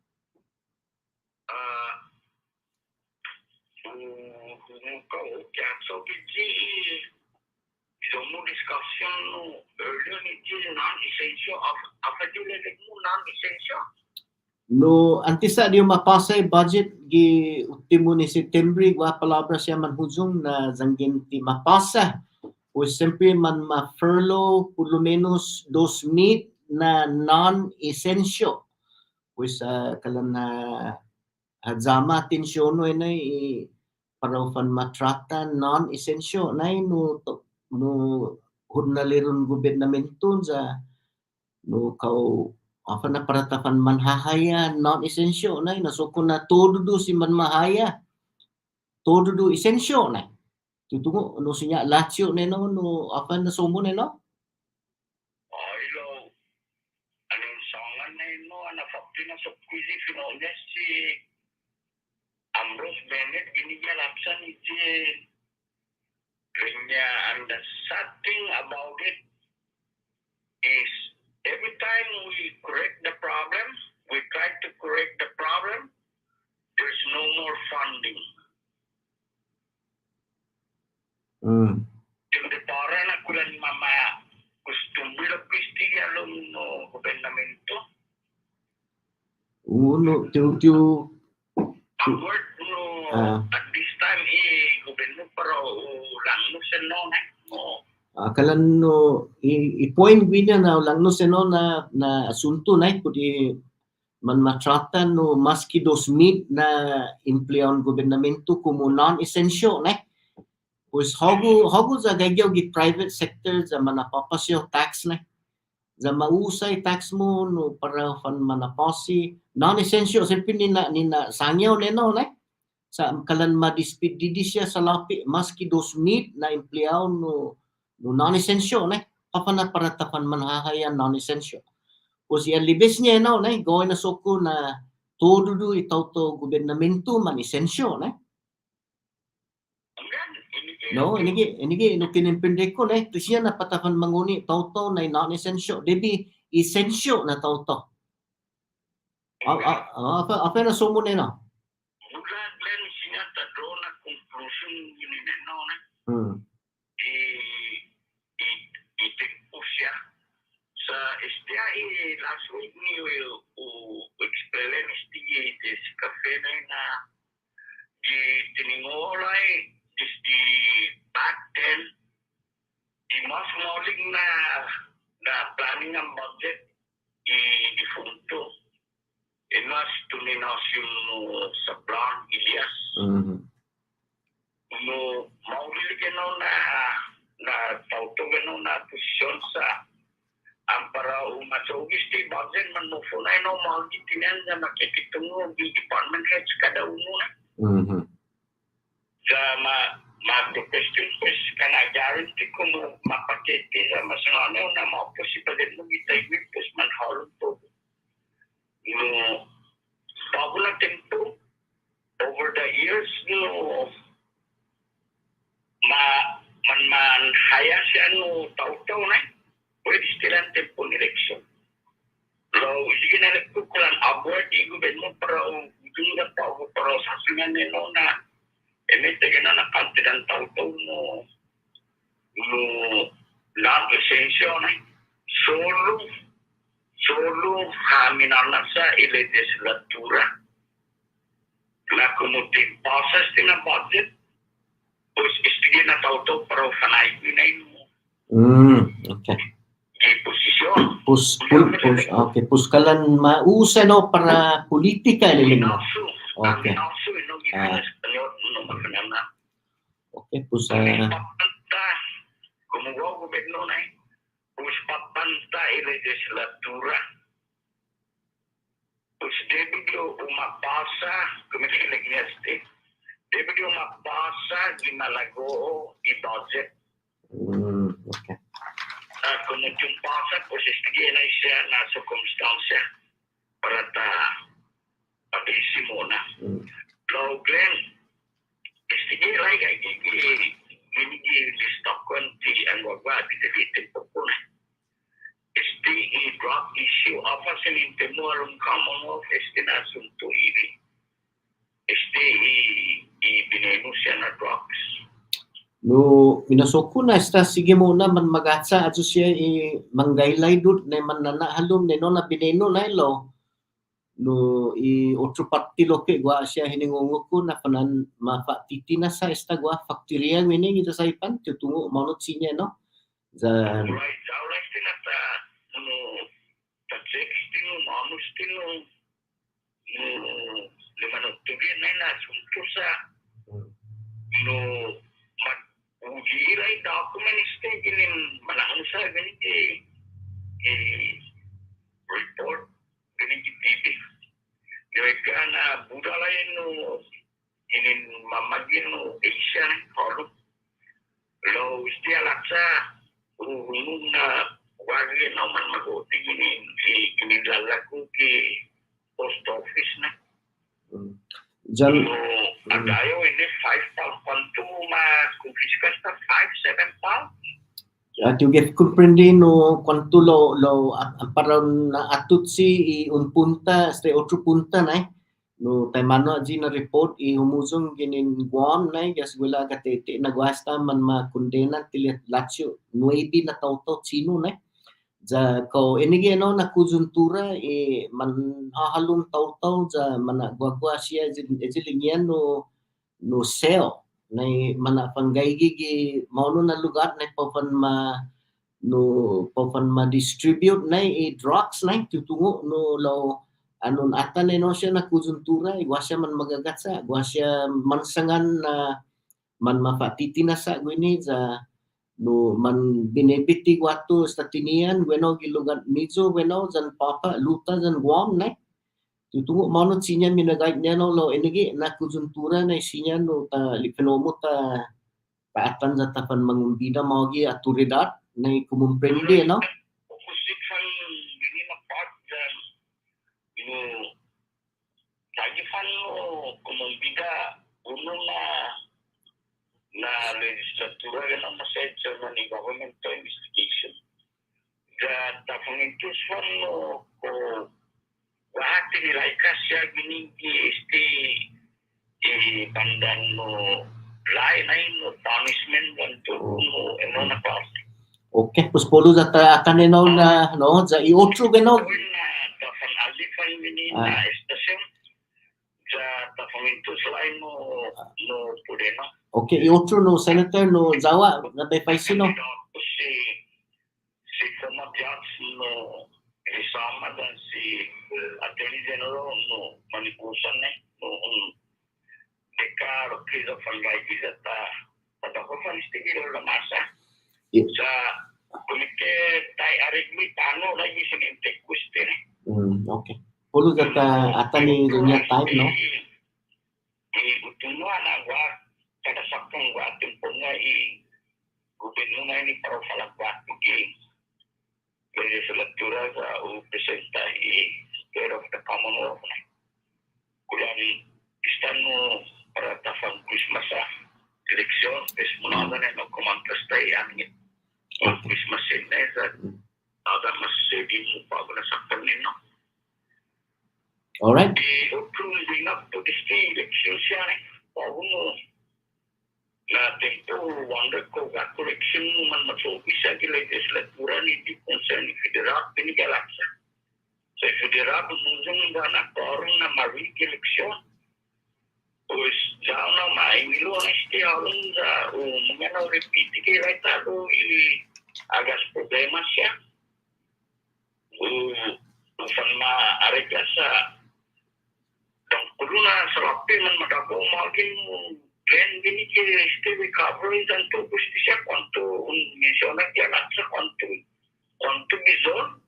So busy. Some discussion earlier it is non-essential. After you let it move non-essential. No, antisa di mapasay budget gi ultimo ni September wa palabra siya manhuzong na zanggin ti mapasa. O siyempre man ma-furlough pulo menos 2,000 na non-essential. Pues kalan na hadzama tensyono na para ufan matrata non-essential na no hudnaliron gobernamento sa no kau apa na paratafan manhahaya non-essential na nasuko na todo do si manmahaya todo do essential na tutungo no sinya lacio neno no apa na sumo neno ilo anong sangan na ino ana fakti na sa quizi finalnya si Ambrose Bennett gini dia lapsan iti ringnya, and the sad thing about it is every time we correct the problem, we try to correct the problem, there's no more funding. Yung para na kulan mama costumbre pisti along no gobernamento. Uno, Award no at this time gobyerno pero lang no sa no kalan no i-point niya na lang no seno na asunto na pudi man matratan no maski 2,000 na empleaon gobernamento como non-essential na. Pues hago za gagyaw gi private sector za manapapasyo tax na. Za mausay tax mo no para fan manapasi non-essential siyempre nina sangyaw neno na. Sa kalan madispid didi siya sa lapi maski 2,000 na empleado no non-essential na papana para tapan manhahayan non-essential. O siya libes niya no na gawin na soko na todo do itaw to gobernamento man essential na. No, inigi no kinimprende ko na to siya na patapan manguni tawto na non-essential debi essential na tawto. Apa na sumo na no? Glen siya ta draw na conclusion yun no na. I siya sa STI last week ni explain STI this cafe na di tiningolay is the back then the mas moling na planning ang budget di funto mas tuminasyon sa plan Elias no maulili na tauto gano na posisyon sa ang para umasogis di budget man mo funay no magitinan na makikitungo di department heads kada uno na sa mag-question pues kana guarantee ko mo mapakete sa masanano na maposibilidad mo itay pues manhalong to no bago na tempo over the years no man haya siya no tau-tau na pwede stilan tempo ni election so sige na nagkukulan abort i-governo para ujung na tao para sasingan nino na emite gana na kantidan tau-tau no non-essential na solo haminan na sa legislatura na kumuting process din ang budget pues istigil na tau-tau para fanay binay mo okay di posisyon okay puskalan mausa no para politika liling mo okay okay pues kumuha gobyerno na pues papanta legislatura pues debigyo umapasa kumikilig niya state debigyo umapasa ginalago i-budget okay kung yung pasa pues istigyan na siya na circumstansya para pag-isi muna so Glenn istigyan lang ginigi-listok ko ang wagwa bitilitin po po na drop issue apa sininte mo along Commonwealth na sunto ibineno siya na drops no minasoko na esta sige mo na man magatsa ato siya manggaylay dud na man nanahalom no na bineno na ilo no otro partilo ke gwa siya hiningungo ko na panan mapatiti na sa esta gwa factoria meaning ito sa ipan tutungo maunot sinya no za right tinata no tatsexting manustin no limanot tugi na sunto sa no ujiray document ginin manang sa gini report gini TV direka na budalayan no ginin mamagin no Asian forum lo istiya laksa na wagi naman maguti gini lalaku ki post office na Jan agayo ini 5 pound kwanto ma-confiscas na 5-7 pound at you get comprende no quanto lo para na atut si un punta este otro punta na no taymano ji na report I humuzong ginin Guam na gas wala katete nagwasta man makundena tilit Lazio 9 na tauto sino na ja ko inige no na kujuntura man hahalong tauto ja managwagwa siya ejilingyan no seo na mana panggaygigi mauno na lugar na papan ma distribute na drugs na tutungo no law anon atan no siya na kujuntura igwa siya man magagatsa igwa siya mansangan na man mapatitina sa gwini sa no man binebiti wato sa tinian bueno gilugan mizo bueno jan papa luta jan Guam na tutungo manot sinya minagay niya no lo enigi na kujuntura na sinya no ta lipenomo ta paatan sa tapan mangumbida magi aturidad na kumumprende no Kusiphan gini na part dyan, sagifan mo kumumbida uno na legislatura na masedya na ni government investigation. Da tapangintus mo ko wahati nilai kasya gini pandan mo lain na mo punishment ganito mo na parte. Okay, pues polo za ta kaneno na no za iotro gano Tafan alifan gini na estasyon sa tapangintus lain mo no pudeno. Okay, iotro no senator no zawa na bepaisino. Si former judge no Risama dan si Attorney General no Manikusan no dekar kisa falgai kisa ta ko fanistigil la masa sa kumike tai arigmi tano lagi sininte question. Okay. Polo za ta atani dunia time no. Utuno anagwa kada sakong wa timpunga gubernur na ini para falagwa tugi legislatura sa presenta State of the Commonwealth na kulang istano para tafang Christmas eleksyon es muna na kumantas tayo amin Christmas na sa ada mas sige mo pa na saktan nino. All right. Approving up to the state election siya mo na tempo wonder ko ga correction man masobisa ki legislatura ni concern federal pinigalaksya. Sa federal mungkin ba na karon na marik eleksyon. Pues jauh na maimilo na este alun sa mga na repeat ki right alo agas problema siya. Ufan ma aregla sa kuruna sa lapi man madabo maging plan gini ke este recovery dan to justicia cuanto menciona que alaksa cuanto bizon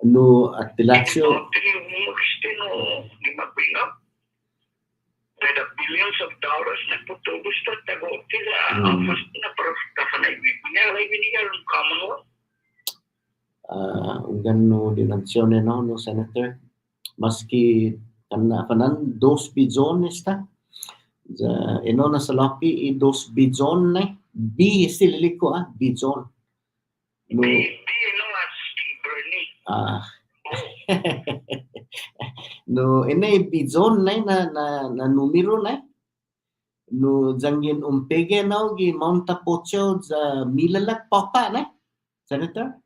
No atilacio the billions of dollars na puto gusto tago tila first na para na ibignya lagi binigyan ng Commonwealth. Ungano dimensione no senator maski kanan 2 billion esta za na sa lapi 2 billion na b sililiko billion no no billion na numero na no jangin umpege na gi monta pocho za milalak papa na senator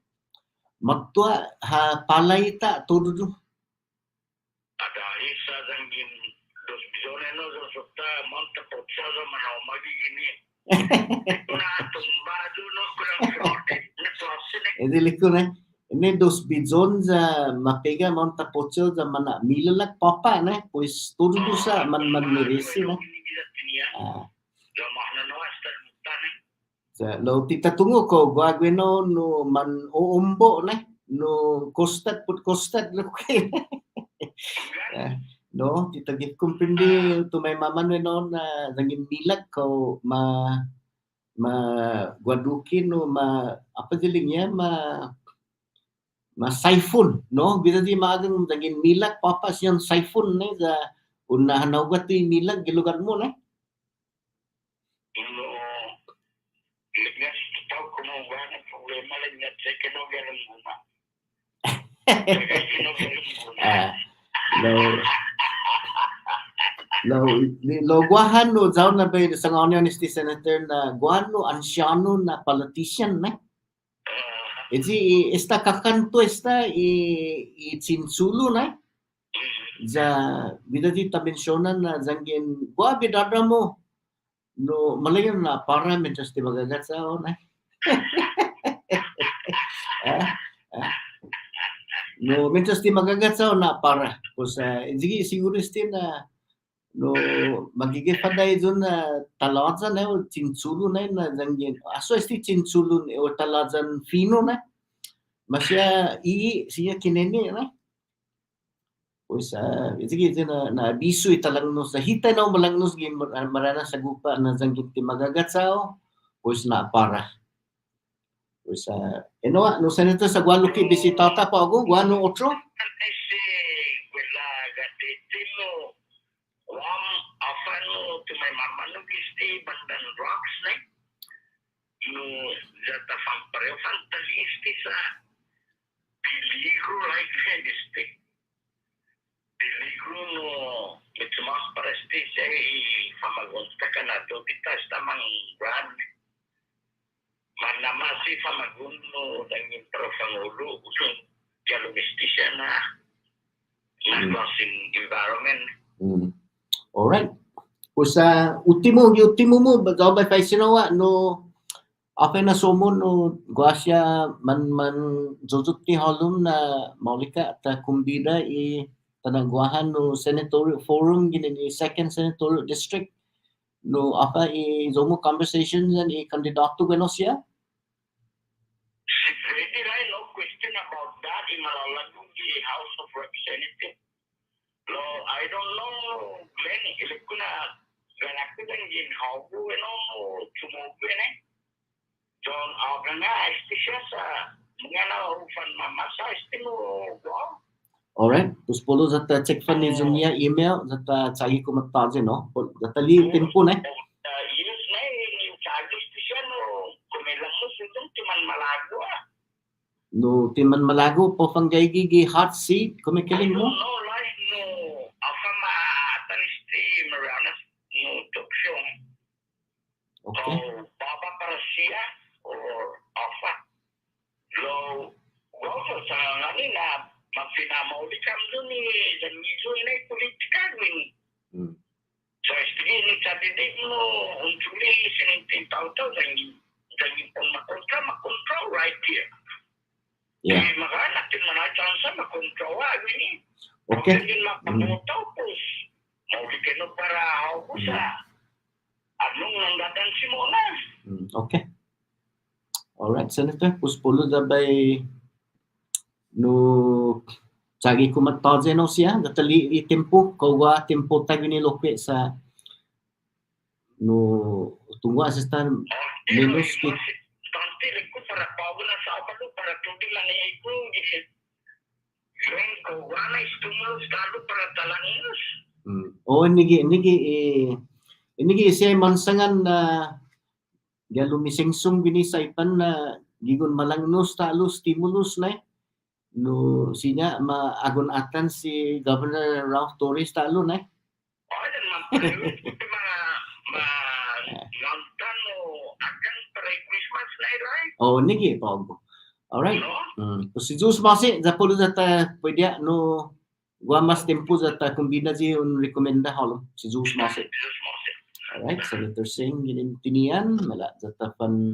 matwa ha palaita todo ada isa jangin 2 billion no sota monta pocho za manamagi gini na tumbado no kurang fraud na klasine ediliko na ini 2 billion za mapega monta pocho za mana milalak papa na pues todo sa man meresi na lo tita tungo ko guagweno no man uumbo na no kostat lo no tita git comprende to may mama no na naging milag ko ma guadukin no apa jilingnya ma saifun no bisa di magang naging milag papa siyang saifun na za unahan na gati milag gilugan mo na Lo guahan no zaw na ba sa ngayon ni senator na guahan no ansyano na politician na. Iti esta kakanto esta i cinsulu na. Za bidati tabensyonan na zanggen gua bidadra mo no malayan na para mentas ti magagat sa na. No mentas ti magagat sa na para. Pues sige siguro na no magiging paday doon na talajan na o cinsulu na zanggen aso esti cinsulu o talajan fino na. Masya siya kinene na. Pues sige na abiso italangnos sa hita na malangnos gi Marianas Agupa na zanggit ti magagat sao pues na para. Pues no senator sa Guadalupe bisitata pa ako guano otro. No jata fampareo fantasisti sa peligro like este peligro no mitmas paresti say famagonta kanato kita sta mang brand manamasi famaguno dangin profangulo usun dialogistisa na crossing environment. Alright. Pues ultimo mo bagaw ba pa sinawa no apa na somo no guasya man jojut ti halum na maulika at kumbida tanagwahan no senatorial forum ginin second senatorial district no apa zomo conversations and kandidato ganos ya. No question about that in Malalagugi House of Representatives. No, I don't know many elekuna ganakudang gin hawu tumubuin John Abanga siya sa mga naufan mamasa estimo wow. Alright, pues polo zata check fan ni Zumia email zata chagi ko magtaje no. Zata li tempo na. Yes na yung charges siya no kumilang mo sudong timan malago No timan malago po panggay gi hot seat kumikiling mo. No like no afama atanisti Marianas no toksyon. Okay. Baba para siya or afa. Lo gozo sa kanina magpinamauli kami doon dan medyo inay politika gawin. So istigi ni candidate mo untuli sinintin tao-tao dan yung makontrol right here. Yeah. Maka natin man ay chance makontrol gawin. Okay. Pagkakin makamotaw pos mauli ka para ako sa anong nanggatan si Mona. Okay. Alright, Senator. Pues polo dabay no sagi ko magtaje no siya datali tempo kawa tempo tayo ni lope sa no tungwa sa stan menos ki tante ko para pago na sa abalo para tudi lang ay ko ko wala stimulus talo para talangos. Inigi siya mansangan na galumisengsong bini sa ipan na gigon malangnos talo stimulus na no sinya maagon atan si Governor Ralph Torres talo na. Lantan mo akan para Christmas na right? Nigi pago. Alright. Si Zeus masi zapolo data pwede no guamas tempo data kumbina ji un recommenda halo si Zeus masi. Alright, Senator Singh tinian mala data pan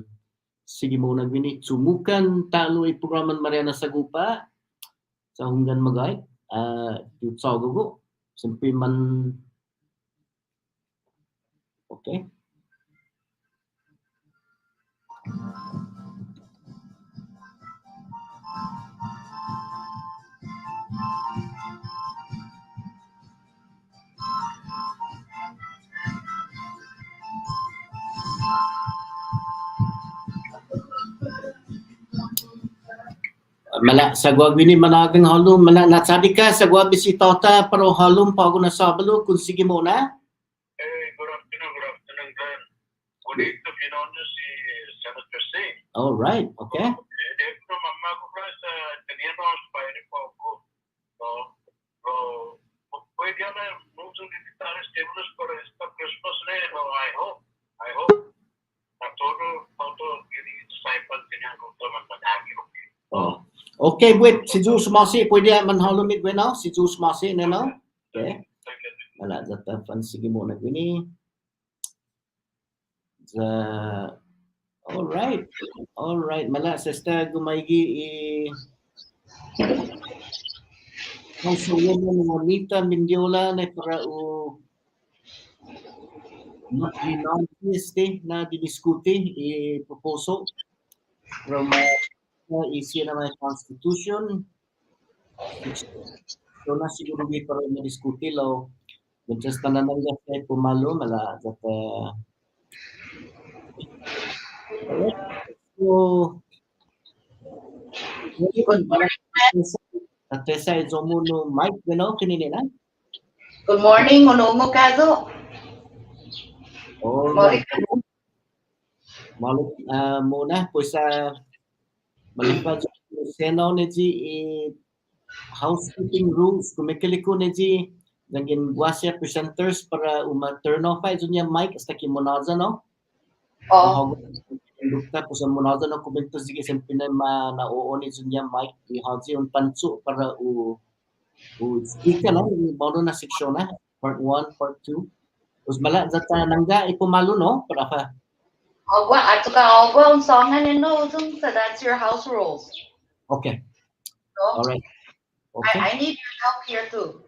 sige mo nagbini sumukan talo programan Marianas Agupa sa hunggan magay tutsago go simple man okay. Mala sa gwagwini managang halom mala natsabi ka sa gwabi si Tota pero halom pa ako na sabalo kung sige mo na. Good afternoon, Glenn. Good day to Pinono si Senator Singh. All right, okay. Dito mama ko sa kanina pa po ako. So, pwede na muso ni Titares Table todo gini disciple kanyang kung magdagi. Oh. Okay, wait. Si Jus Masi, pwede man halumit ba now? Si Jus Masi na now? Okay. Wala, datan sige mo na gini. All right. Mala, sister, gumaygi Councilwoman Juanita Mendiola na para na didiskuti proposal from isi na may constitution. So na siguro di para madiskuti law. Just tanan lang sa pumalo mala that alright. So Tessa is no Mike, kinini na. Good morning, Onomo Kazo. All right. Malo muna pues malipad Seno neji housekeeping rules kumikaliko neji naging guasya presenters para turn off ay niya mic hasta kimonaza no. Oh. Dukta po sa monaza no komento sige sempre na nauoni niya mic ihaji un pansu para speaker no bono na section na part 1 part 2 us mala zata nangga ipumalo no para pa Ogwa, ato ka ogwa ang songan no, so that's your house rules. Okay. So, all right. Okay. I need your help here too.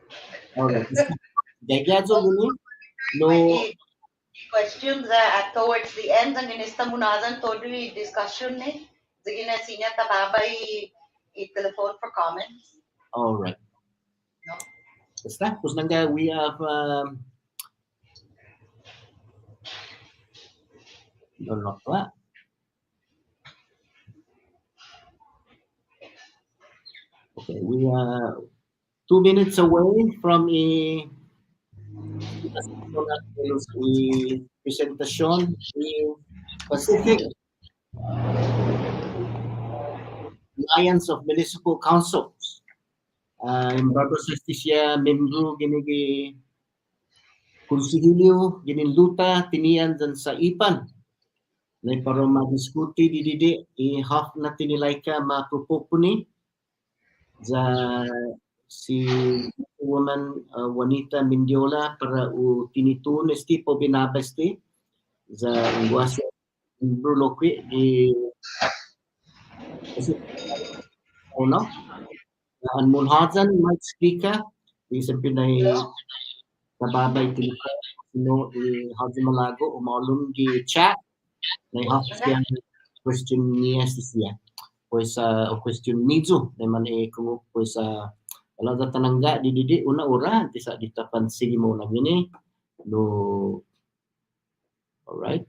All right. Gagazo gini no questions towards the end ang inista munazan totally discussion ne. Sige na sinya tababay i-telephone for comments. All right. No. Basta, pues nangga we have not that. Okay, we are 2 minutes away from a presentation in Pacific Alliance of Municipal Councils. Yung bago sa siya membro ginigi konsilyo gininluta tinian dyan sa IPAN na para madiskuti didi half na tinilay ka mapupupuni za si woman Juanita Mendiola para tinitun esti po binabasti za ingwasa Bruloqui di no ang munhazan might speaker di sabi na nababay tinita no haji malago umalum di chat na half siya question niya siya pues question nizo naman kung pues wala da tanangga di didi una ura ti sa ditapan sige mo na gini no. All right.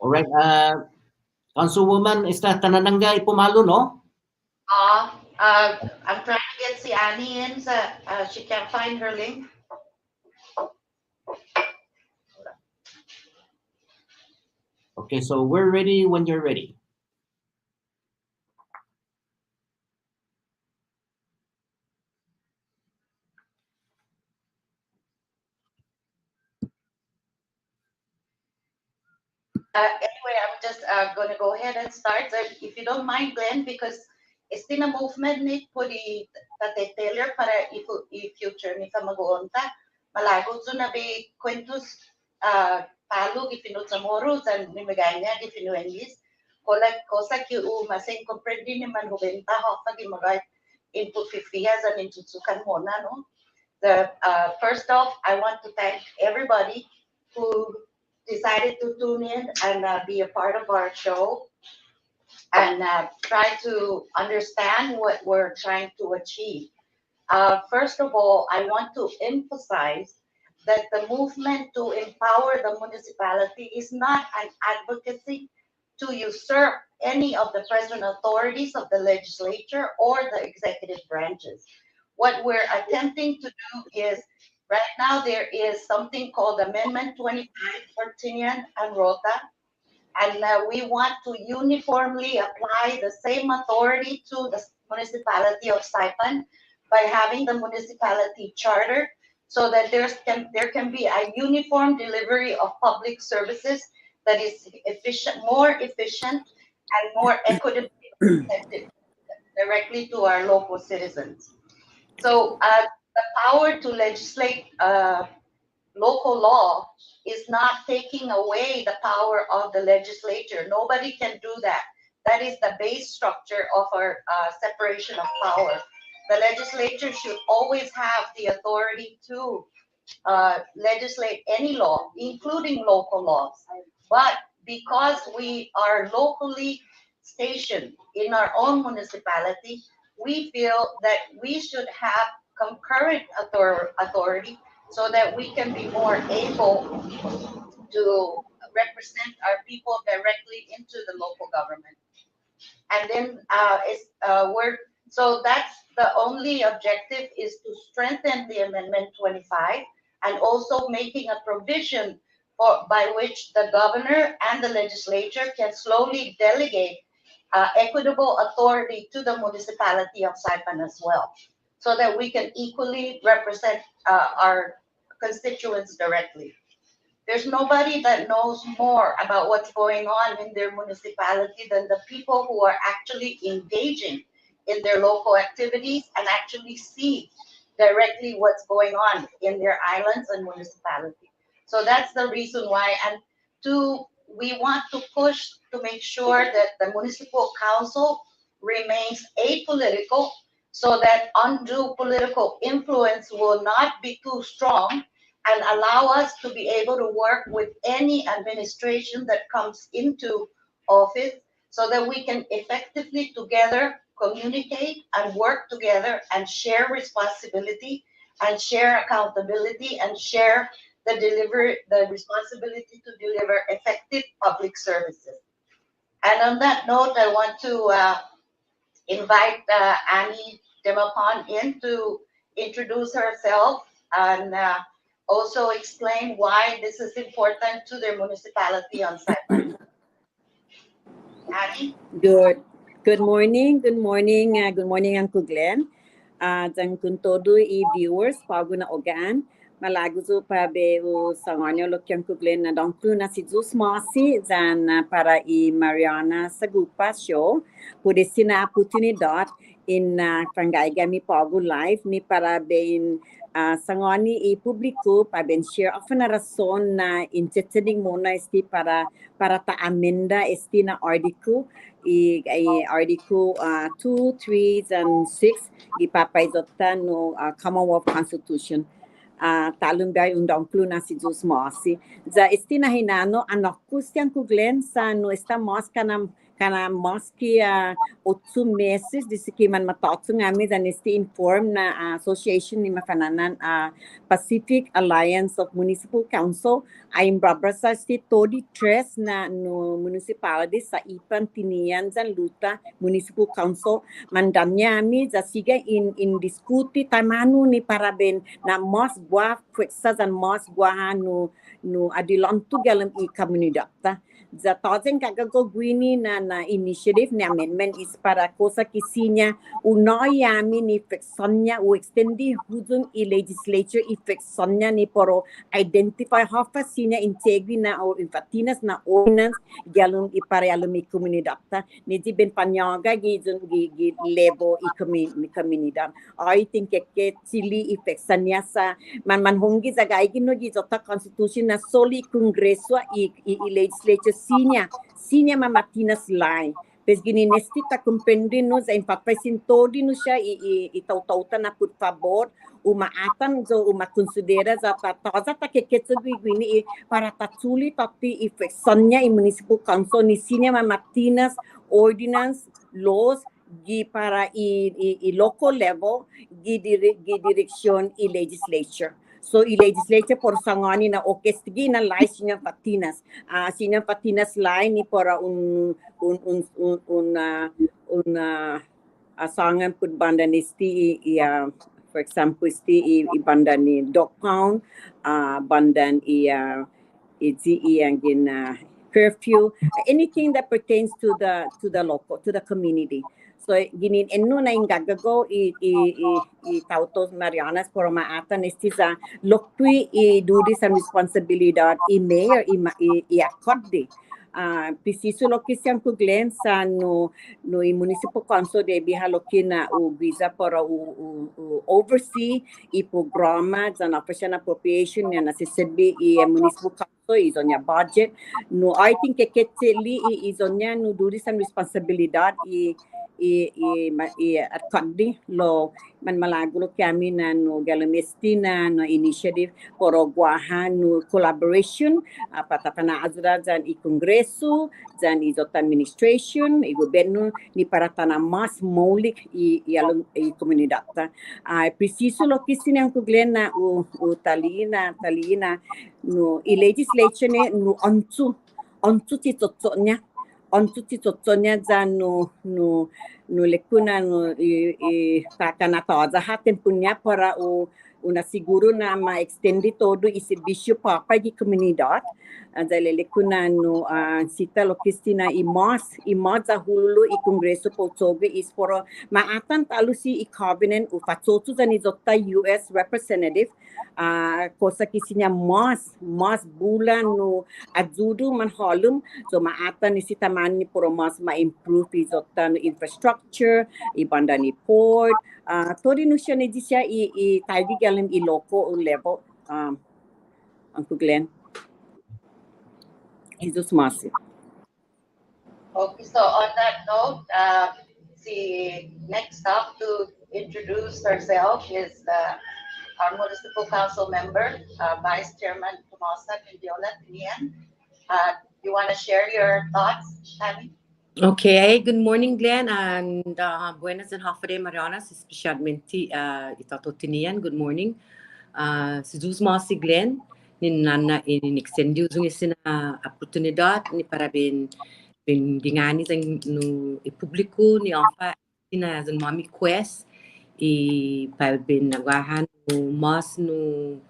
All right. Councilwoman, esta tananangga ipumalo no? I'm trying to get si Annie in. She can't find her link. Okay, so we're ready when you're ready. Anyway, I'm just going to go ahead and start. So if you don't mind, Glenn, because it's been a movement ni po di Tate Taylor para i-future ni ka mag-uunta. Malago so na be kwentos palog ifinut sa moros and ni maganya ifinuengis. Cosa que masing comprendi ni man hubenta ho pag imagay input 50 and intutukan mona no. First off, I want to thank everybody who decided to tune in and be a part of our show and try to understand what we're trying to achieve. First of all, I want to emphasize that the movement to empower the municipality is not an advocacy to usurp any of the present authorities of the legislature or the executive branches. What we're attempting to do is, right now there is something called Amendment 25 for Tinian and Rota, And we want to uniformly apply the same authority to the municipality of Saipan by having the municipality charter, so that there can be a uniform delivery of public services that is more efficient and more equitably presented directly to our local citizens. So the power to legislate local law is not taking away the power of the legislature. Nobody can do that. That is the base structure of our separation of power. The legislature should always have the authority to legislate any law, including local laws. But because we are locally stationed in our own municipality, we feel that we should have concurrent authority so that we can be more able to represent our people directly into the local government. And then so that's the only objective, is to strengthen the Amendment 25 and also making a provision by which the governor and the legislature can slowly delegate equitable authority to the municipality of Saipan as well, so that we can equally represent our constituents directly. There's nobody that knows more about what's going on in their municipality than the people who are actually engaging in their local activities and actually see directly what's going on in their islands and municipality. So that's the reason why. And we want to push to make sure that the municipal council remains apolitical, so that undue political influence will not be too strong, and allow us to be able to work with any administration that comes into office, so that we can effectively together communicate and work together and share responsibility and share accountability and share the responsibility to deliver effective public services. And on that note, I want to invite Annie Demapon in to introduce herself and also explain why this is important to their municipality on Saipan. Annie? Good morning, Uncle Glenn. Dan kun todo viewers pago na ogan. Malaguzo pa be o sangonyo lokyang Uncle Glenn na dongku na si Jus Masi dan para Marianas Agupa show. Por esse na oportunidade in Kangaiga mi pago live ni para be sangoni publiko para ben share often na rason na entertaining muna esti para ta amenda esti na article article 2, 3 and 6 ipapaizotan no Commonwealth Constitution. Talon ba undang na si Jus Masi. Za esti na hinano anakku siang ku Glenn sa no esta mas kana maski 8 meses di sekiman matotso ngami dan esti inform na association ni mafananan Pacific Alliance of Municipal Council ay imbrabasa esti todi tres na no municipalities sa Ipan Tinian dan Luta Municipal Council mandamnya ami za siga in diskuti tamanu ni paraben na mas buah kweksa dan mas buah no adilantu galam I komunidad za tozeng kagago gwini na initiative na amendment is para cosa kisinya unoy yami ni fexonya u extendi hudung I legislature I fexonya ni poro identify hafa sinya integri na o infatinas na ordinance galum I parealum I komunidad ni di ben panyaga gizun gi lebo I komunidad I think ke chili I fexonya sa man hongi za gaigino gi jota constitution na soli congreso I legislature sinya mamatinas lai pes gini nesti ta comprendendo za impapasin todi no siya itautauta na por favor umaatan zo considera za patoza ta keketsugi gini para tatsuli tapi ifexonya I municipal council ni sinya mamatinas ordinance laws gi para I local level gi direction I legislature. So I legislature por sangani na okestigi na lai sinya patinas lai ni para asangan put banda nisti for example sti I banda ni dog pound bandan I angin curfew, anything that pertains to the local, to the community. So ginin enno na ingagago i tautos Marianas por maatan estiza lokwi i duties and responsibilidad i mayor i accordi. Preciso lokisyan ko Glenn sa no i municipal council de biha lokina u visa para u oversee i programa sa na appropriation na nasisabi i municipal council is on your budget. No, I think keketeli is on your no duties and responsibilidad at Kagdi lo man malagulo kami na no galamestina no initiative poro guahan no collaboration patapana azra dyan i kongreso dyan i dot administration i gobyerno ni para tanah mas maulik i komunidad preciso lo kisin yang kuglen na u talina no i legislation no ontu ti totsonya dyan no lekuna no takanatoza hatin punya para una siguro na ma-extendi todo i serbisyo papa di komunidad dahil lekuna no sita lokistina i za hulu i kongreso po toge is for maatan talo si i cabinet u fatsotu zani zotta US representative kosa kisinya mas bulan no adzudu man halum so maatan ni sita man ni puro mas ma-improve i zotta no infrastructure i banda ni port tori no siya ni siya i tagi galim i local level Uncle Glenn. Jesus Masi. Okay, so on that note, the next up to introduce herself is our municipal council member, Vice Chairman Tomasa Mendiola Tinian. You want to share your thoughts, Tammy? Okay, good morning, Glenn, and buenas and hafade Marianas, especialmente itatotinian. Good morning. Si Jesus Masi Glenn, nana in-extendi usung isin oportunidad ni para bin gingani no ipubliko ni ofa ina zang mami quest i pa bin nagahan no mas no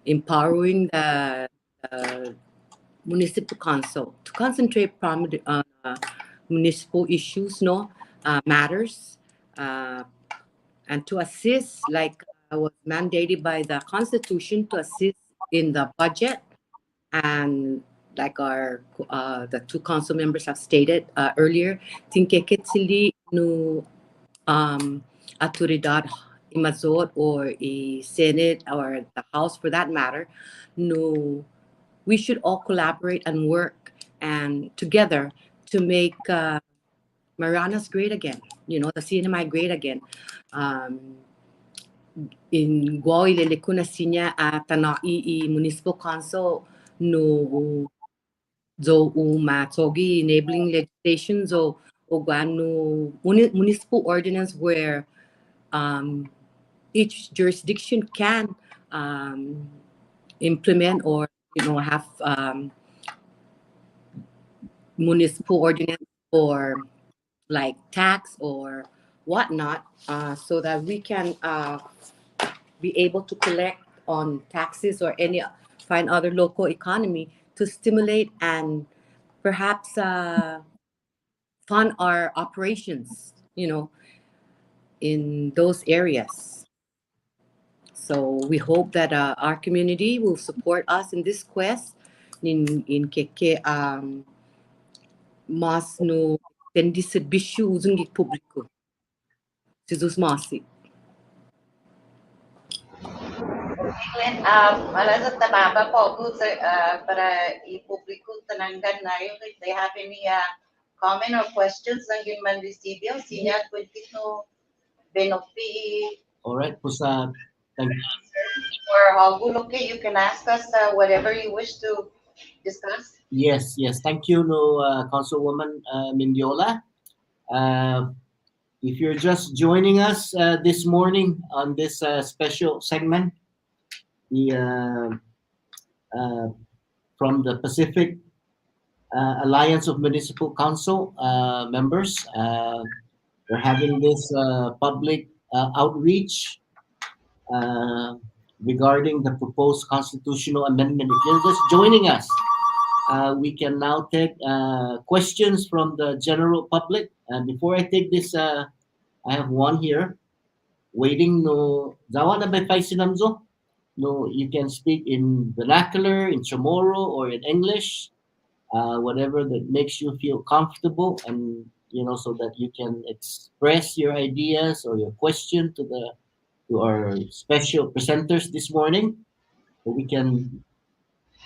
empowering the municipal council to concentrate primarily on municipal issues, matters, and to assist, like was mandated by the Constitution, to assist in the budget, and like the two council members have stated earlier, tinkeketsili no autoridad imazot or a Senate or the House for that matter, no. We should all collaborate and work and together to make Marianas great again. The CNMI great again. In Guao ilelekuna sinya tanai I municipal council no zo matogi enabling legislation zo no municipal ordinance where each jurisdiction can implement or have municipal ordinance or like tax or whatnot, so that we can be able to collect on taxes or find other local economy to stimulate and perhaps fund our operations, in those areas. So we hope that our community will support us in this quest in keke mas no tendi serbisyo usung publiko. Jesus Masi. Glenn, wala sa tababa po para ipubliko tananggan na yun. If they have any comment or questions na yun man receive, siya 20 no benopi. All right, pusa. Or okay, you can ask us whatever you wish to discuss. Yes. Thank you, Councilwoman Mendiola. If you're just joining us this morning on this special segment, from the Pacific Alliance of Municipal Council members, we're having this public outreach regarding the proposed constitutional amendment. If you're just joining us, we can now take questions from the general public. And before I take this, I have one here waiting. No, Zawa na ba sinamzo? No, you can speak in vernacular, in Chamorro, or in English, whatever that makes you feel comfortable, and so that you can express your ideas or your question to our special presenters this morning. So we can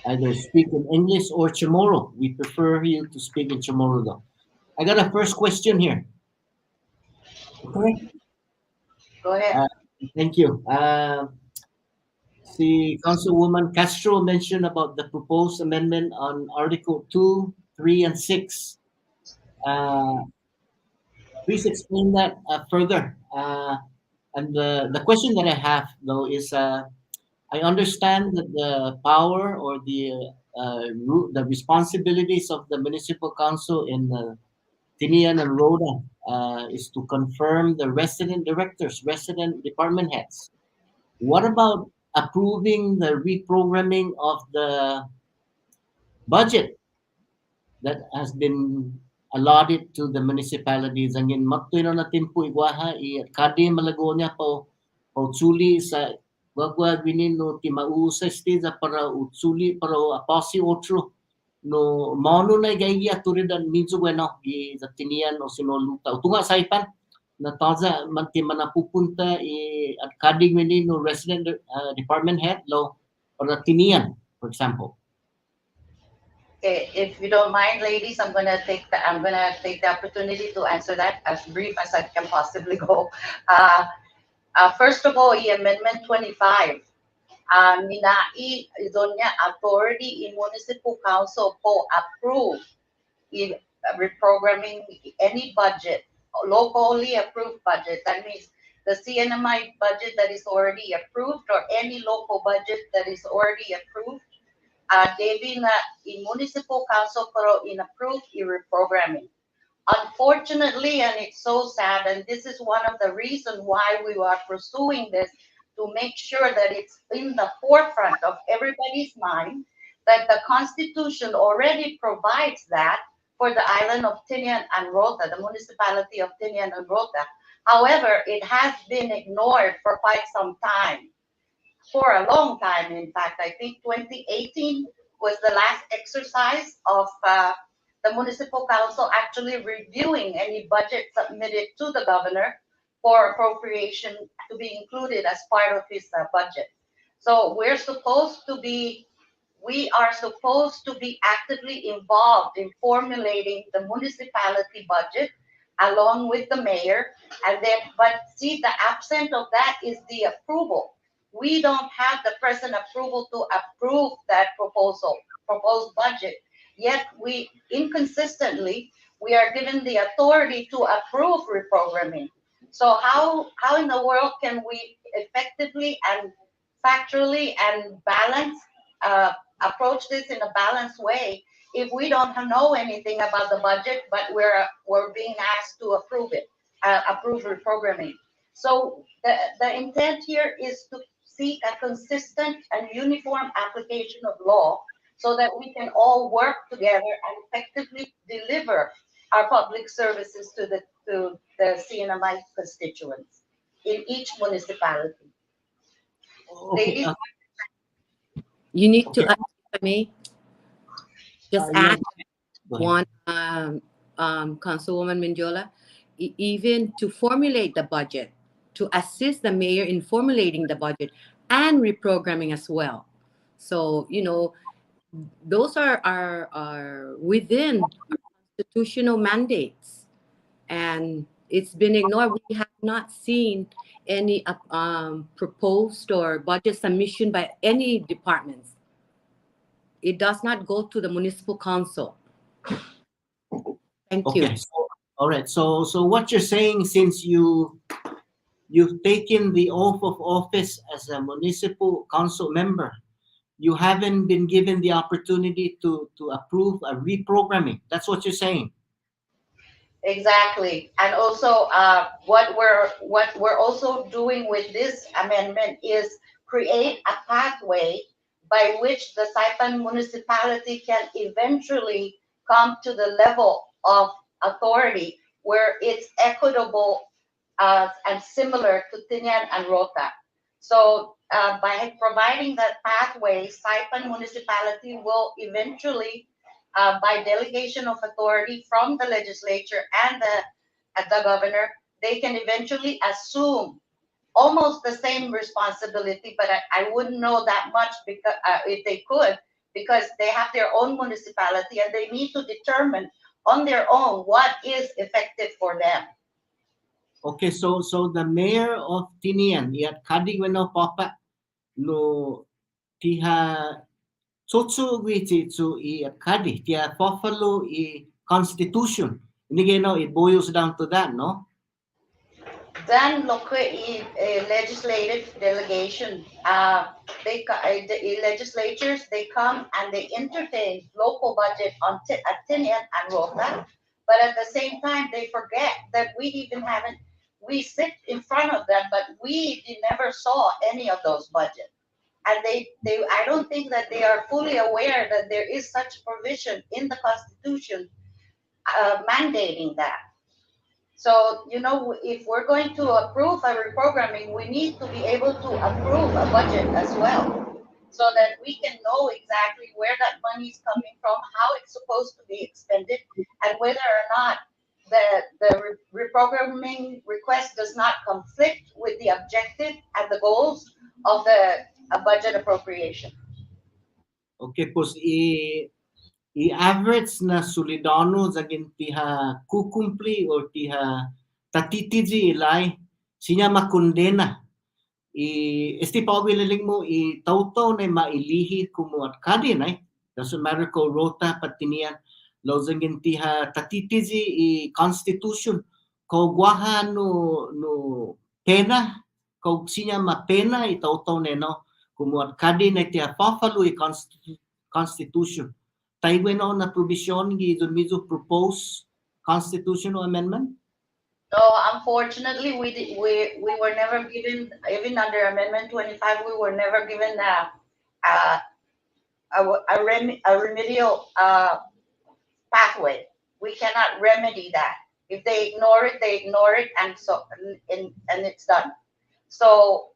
either speak in English or Chamorro. We prefer you to speak in Chamorro though. I got a first question here. Okay. Go ahead. Thank you. See, Councilwoman Castro mentioned about the proposed amendment on Article 2, 3, and 6. Please explain that further. And the question that I have, though, is I understand that the power or the responsibilities of the municipal council in Tinian and Rhoda is to confirm the resident directors, resident department heads. What about approving the reprogramming of the budget that has been allotted to the municipalities? Angin magtuino na timpo igwaha kadi malagonya po utsuli sa wagwag no ti mausa za para utsuli para apasi otro no mano na gaya turidan minzu bueno i sa tinian o sinoluta utunga saipan na taza man ti manapupunta at kadi no resident department head lo para tinian, for example. Okay, if you don't mind, ladies, I'm gonna take the opportunity to answer that as brief as I can possibly go. First of all, Amendment 25. Minai donya authority in municipal council po approve in reprogramming any budget, locally approved budget. That means the CNMI budget that is already approved or any local budget that is already approved. They've been in municipal council pero in approved reprogramming. Unfortunately, and it's so sad, and this is one of the reasons why we are pursuing this, to make sure that it's in the forefront of everybody's mind, that the Constitution already provides that for the island of Tinian and Rota, the municipality of Tinian and Rota. However, it has been ignored for quite some time. For a long time, in fact, I think 2018 was the last exercise of the municipal council actually reviewing any budget submitted to the governor for appropriation to be included as part of his budget. So we are supposed to be actively involved in formulating the municipality budget along with the mayor, but see, the absent of that is the approval. We don't have the present approval to approve that proposed budget. Yet we inconsistently, we are given the authority to approve reprogramming. So how in the world can we effectively and factually and approach this in a balanced way if we don't know anything about the budget, but we're being asked to approve reprogramming? So the intent here is to seek a consistent and uniform application of law so that we can all work together and effectively deliver our public services to the CNMI constituents in each municipality. Okay. Ladies, You need to add, if I may, just add Go one, Councilwoman Mendiola, even to formulate the budget, to assist the mayor in formulating the budget and reprogramming as well. So, those are within our constitutional mandates, and it's been ignored. We have not seen any proposed or budget submission by any departments. It does not go to the municipal council. Thank you. Okay. All right. So what you're saying, since you've taken the oath of office as a municipal council member, you haven't been given the opportunity to approve a reprogramming. That's what you're saying. exactly. And also, what we're also doing with this amendment is create a pathway by which the Saipan municipality can eventually come to the level of authority where it's equitable and similar to Tinian and Rota. So by providing that pathway, Saipan municipality will eventually, by delegation of authority from the legislature and the governor, they can eventually assume almost the same responsibility, but I wouldn't know that much because if they could, because they have their own municipality and they need to determine on their own what is effective for them. Okay, so the mayor of Tinian, iat kadi weno papa no tiha tsotso gwiti to iat kadi tia popalo I constitution. Ini no, it boils down to that, no? Then local legislative delegation, the legislatures, they come and they entertain local budget on at Tinian and Rota, but at the same time they forget that we sit in front of them, but we never saw any of those budgets. And I don't think that they are fully aware that there is such provision in the Constitution mandating that. So, if we're going to approve a reprogramming, we need to be able to approve a budget as well, so that we can know exactly where that money is coming from, how it's supposed to be expended, and whether or not the reprogramming request does not conflict with the objective and the goals of the budget appropriation. Okay, pues i-average na solidano zagin tiha kukumpli or tiha tatitiji ilay sinya makundena esti pawilaling mo tauto na mailihi kumu at kadi na doesn't matter ko Rota patinian law zagin tiha tatitiji constitution ko guaha no pena ko sinya mapena tauto no kumu at kadi na tiha papalo constitution. Tayo na provision gizo propose constitutional amendment? No, unfortunately, we were never given, even under Amendment 25, we were never given a remedial pathway. We cannot remedy that. If they ignore it, and it's done. So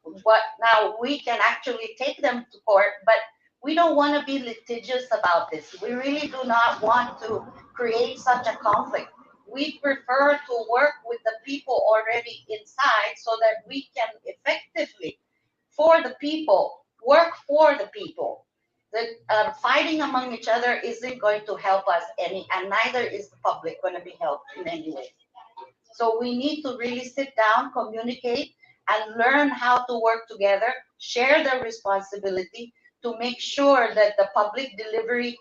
now we can actually take them to court, but we don't want to be litigious about this. We really do not want to create such a conflict. We prefer to work with the people already inside so that we can effectively, for the people, work for the people. Fighting among each other isn't going to help us any, and neither is the public going to be helped in any way. So we need to really sit down, communicate, and learn how to work together, share the responsibility to make sure that the public delivery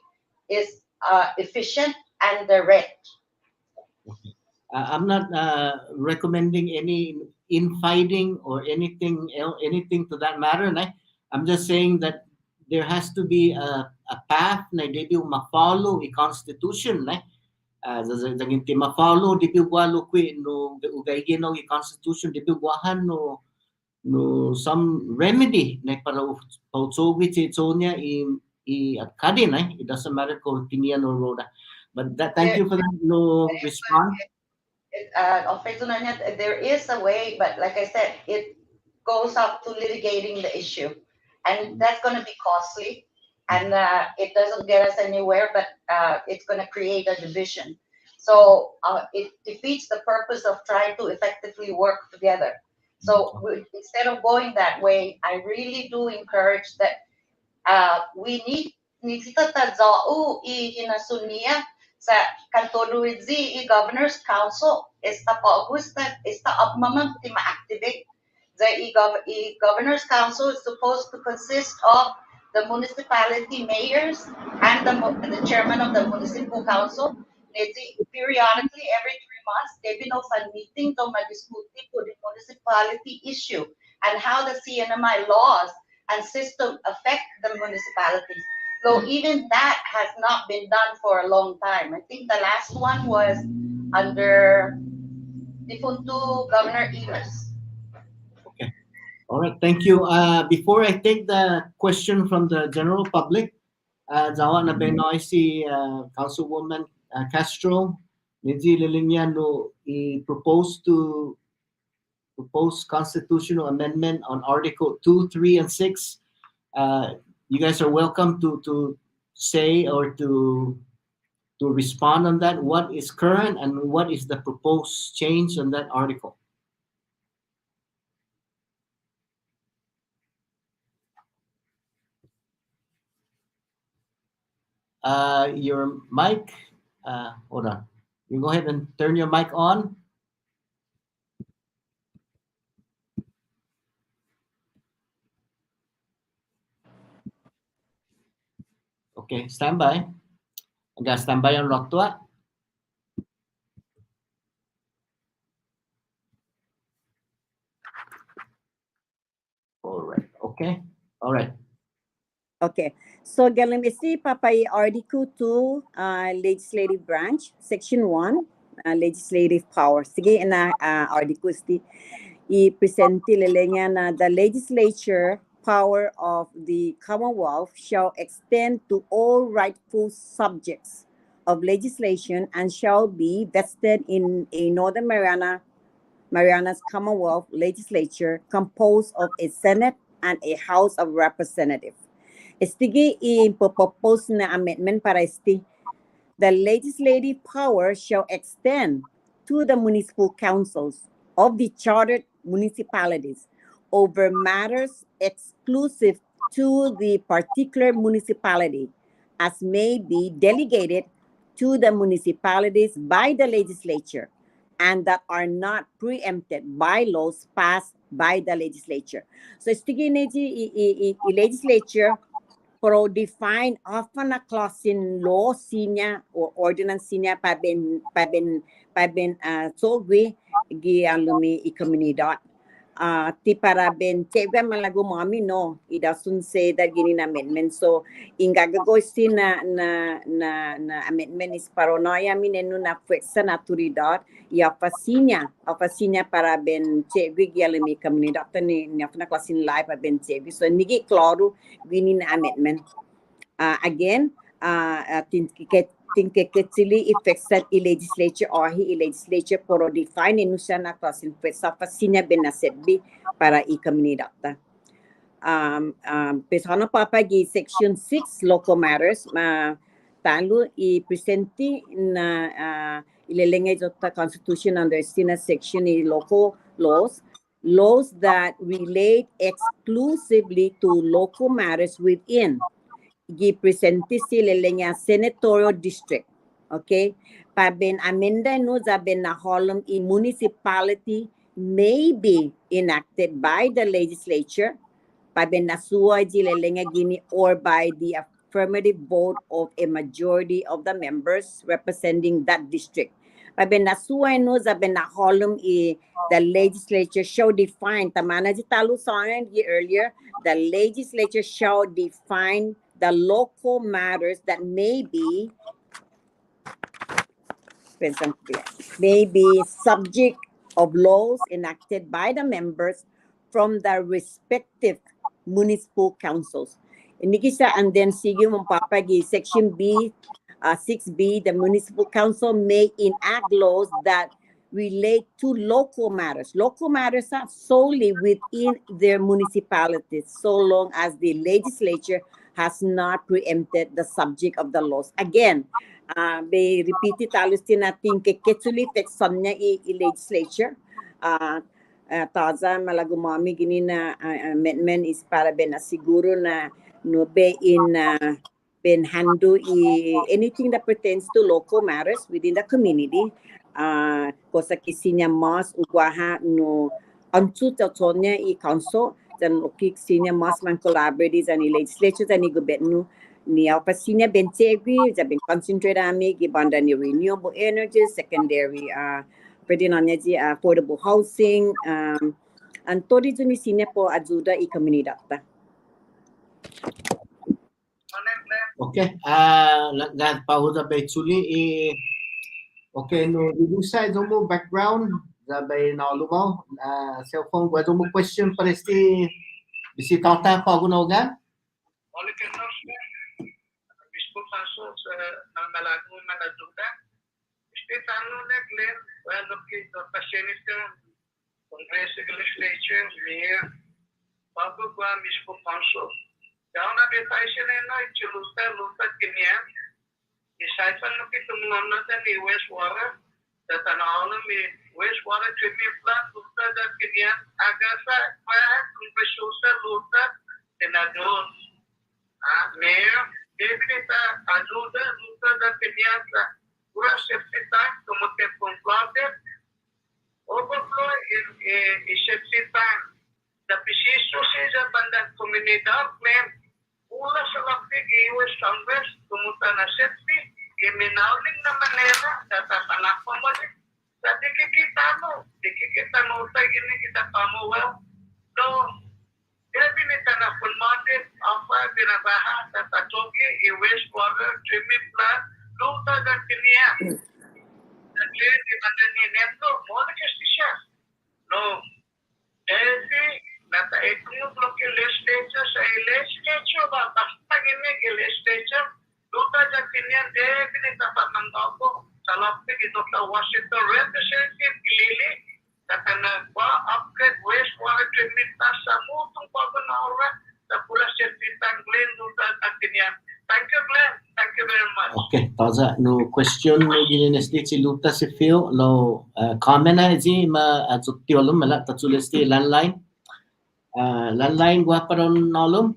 is efficient and direct. I'm not recommending any infighting or anything to that matter. I'm just saying that there has to be a path na debi ma-follow a constitution. Zagin ti ma-follow debi walo kwi no ugay a constitution debi wahan no some remedy na para pautsogi ti Sonia at kadi it doesn't matter ko Tinian or Rota. But thank you for that no response. There is a way, but like I said, it goes up to litigating the issue, and that's going to be costly, and it doesn't get us anywhere, but it's going to create a division. So it defeats the purpose of trying to effectively work together. So instead of going that way, I really do encourage that we need sa kantoduidzi Governor's Council esta paugusta esta upmamang ti ma-activate. The Governor's Council is supposed to consist of the municipality mayors and the chairman of the municipal council. Periodically, every 3 months, they've been a meeting to madiskuti for the municipality issue and how the CNMI laws and system affect the municipalities. So even that has not been done for a long time. I think the last one was under Difunto Governor Enos. Okay. All right, thank you. Before I take the question from the general public, Jawa na Benoy si Councilwoman Castro, Nidji Lilinya no propose constitutional amendment on Article 2, 3, and 6. You guys are welcome to say or to respond on that. What is current and what is the proposed change on that article? Your mic, hold on. You go ahead and turn your mic on. Okay, stand by. Agak standby ang waktu. All right. Okay. All right. Okay. So galimisi papai Article 2 legislative branch, Section 1 legislative power. Sige na article i-presenti lelenya na the legislature power of the Commonwealth shall extend to all rightful subjects of legislation and shall be vested in a Northern Marianas Commonwealth legislature composed of a Senate and a House of Representatives. Estigi i-propose na amendment para the legislative power shall extend to the municipal councils of the chartered municipalities over matters exclusive to the particular municipality as may be delegated to the municipalities by the legislature and that are not preempted by laws passed by the legislature. So legislature pro define often a clause in law sinya or ordinance sinya pabin sogwi gi alumi i comunidad ti para ben tega malago mami no it doesn't say that gini na amendment so ingagago na amendment is paranoia minenu na fuerza naturidad y oficina para ben tega gi alumi comunidad ni na clause in life ben tega so nigi claro gini na amendment again tinkeketsili effects legislature or legislature por define inusa na klasin sa fasina benasetbi para i-comunidad. Pesano papagi section 6 local matters talo i-presenti na ilelengay jota constitution under sina section i local laws that relate exclusively to local matters within gi-presenti sila lenya senatorial district. Okay? Paben amenda no zaben na holom i municipality may be enacted by the legislature. Paben nasuwa sila lenya gini or by the affirmative vote of a majority of the members representing that district. Paben nasuwa no zaben na holom i the legislature shall define tamana si talo sa earlier the legislature shall define the local matters that may be subject of laws enacted by the members from the respective municipal councils. And then sige mong papagi section B 6B, the municipal council may enact laws that relate to local matters. Local matters are solely within their municipalities, so long as the legislature has not preempted the subject of the laws. Again, they repeated talos natin keketsuli tekson niya i-legislature. Taza malagumami gini na amendment is para ben asiguro na no be in ben handle anything that pertains to local matters within the community. Kosa kisinya mas ugwaha no antu tatonya i council dan okik sinya mas man collaborates ani legislature dan i governo ni alpasinya bentegi za ben concentrate ami gibanda ni renewable energy secondary pwede na niya di affordable housing and tori ni sinya po ajuda i komunidad. Okay, pahuda ba suli okay no dudusay mo background zabay na lumo cellphone gua mo question paresti bisi tata pa gunogan. Oleh kerana bispo paso sa malago manaduda. Tanu na Glenn, well, okay, the senator, congressional legislature, mayor, bago ba mismo council. Kaya na betasyon na luta kinyan. Isaipan no kito muna ni wastewater, tatanaw na may wastewater treatment plant luta da kinyan. Agasa kaya congressional sa luta senador. Mayor, definita ajuda luta da kinyan sa pura safety tank, como que concluded, overflow in safety tank. The preciso sa bandang komunidad, men, pula sa lapig i-US Congress, kumuta na safety, iminauling na manera, tatatalakpa mo din. Sa dikikita mo tayo gini kita pamo, well, so, definita na pulmotin, apa binabaha, tatatogi, i-wastewater treatment plant, luta dan kinian. Jadi di mana ni nemto, mana kestisya. No, jadi nata ekliu bloke legislature sa legislature ba basta gini ke legislature luta dan kinian definite dapat manggapo salapit ito sa Washington representative kilili katana ba upgrade wastewater treatment plant sa mutong paganaura sa pula safety tank Glenn luta dan kinian. Thank you, Glenn. Thank you very much. Okay, taza no question no gininesti si luta si Phil no comment na ji ma atutiolum mala tatsulesti landline landline gua paron nolom.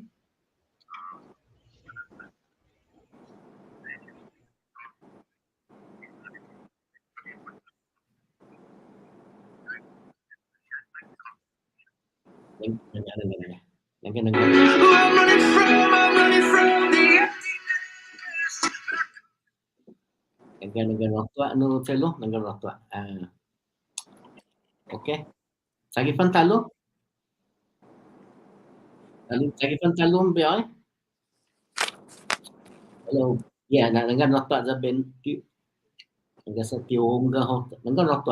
Naggan waktu anu telo naggan waktu. Okay. Sagi pantalo. Sagi pantalon be ay. Hello. Yeah, naggan waktu za ben naggan sa tiong ga ho. Naggan waktu.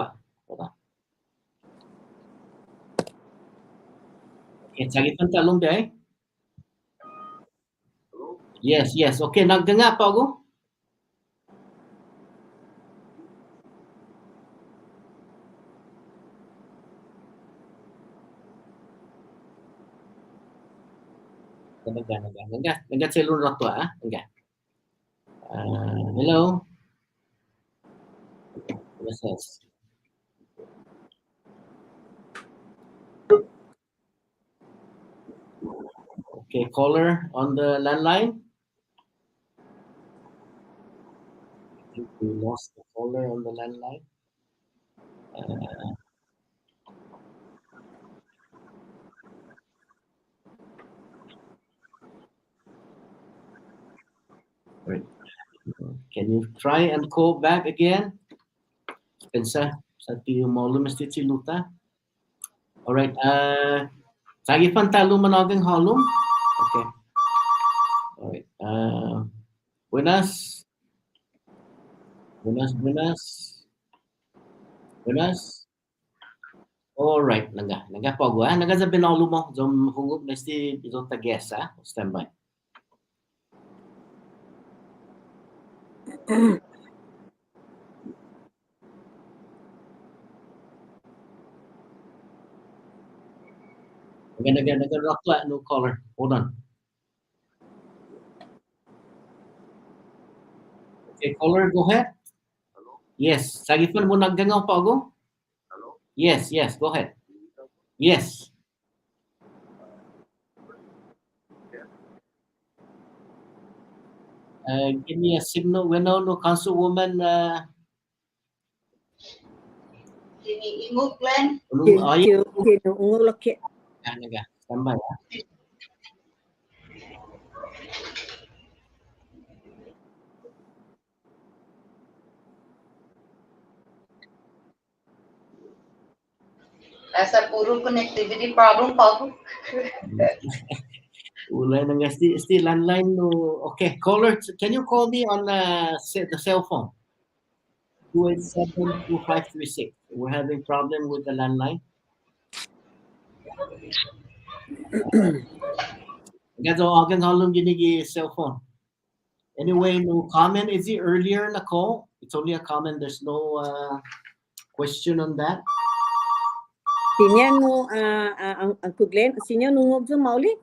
Okay, sagi pantalon be ay. Yes. Okay, nagdanga pa ako. Naggat selun waktu enggak. Hello. Yes. Okay, caller on the landline. I think we lost the caller on the landline. Right. Can you try and call back again? Pensa sa tiyo molo mesti luta. All right. Sagi pantalo managang halom. Okay. All right. Buenas. All right. Naga pa gua. Naga sa binalo mo. Zom hungup mesti izong tages standby. Naga rock no caller. Hold on. Okay, caller, go ahead. Hello? Yes. Sagifan mo nagdangaw pa ako? Hello? Yes. Go ahead. Yes. Give me a signal. When no Councilwoman. Iniingo, Glenn. Naga. Standby. Asa puro connectivity problem pa ako. Ulay na nga still landline no. Okay, caller, can you call me on the cell phone? 287-2536. We're having problem with the landline. Gato agan halong ginigi cell phone. Anyway, no comment. Is it earlier na call? It's only a comment. There's no question on that. Sinya no, Uncle Glenn, sinya nungog sa maulik?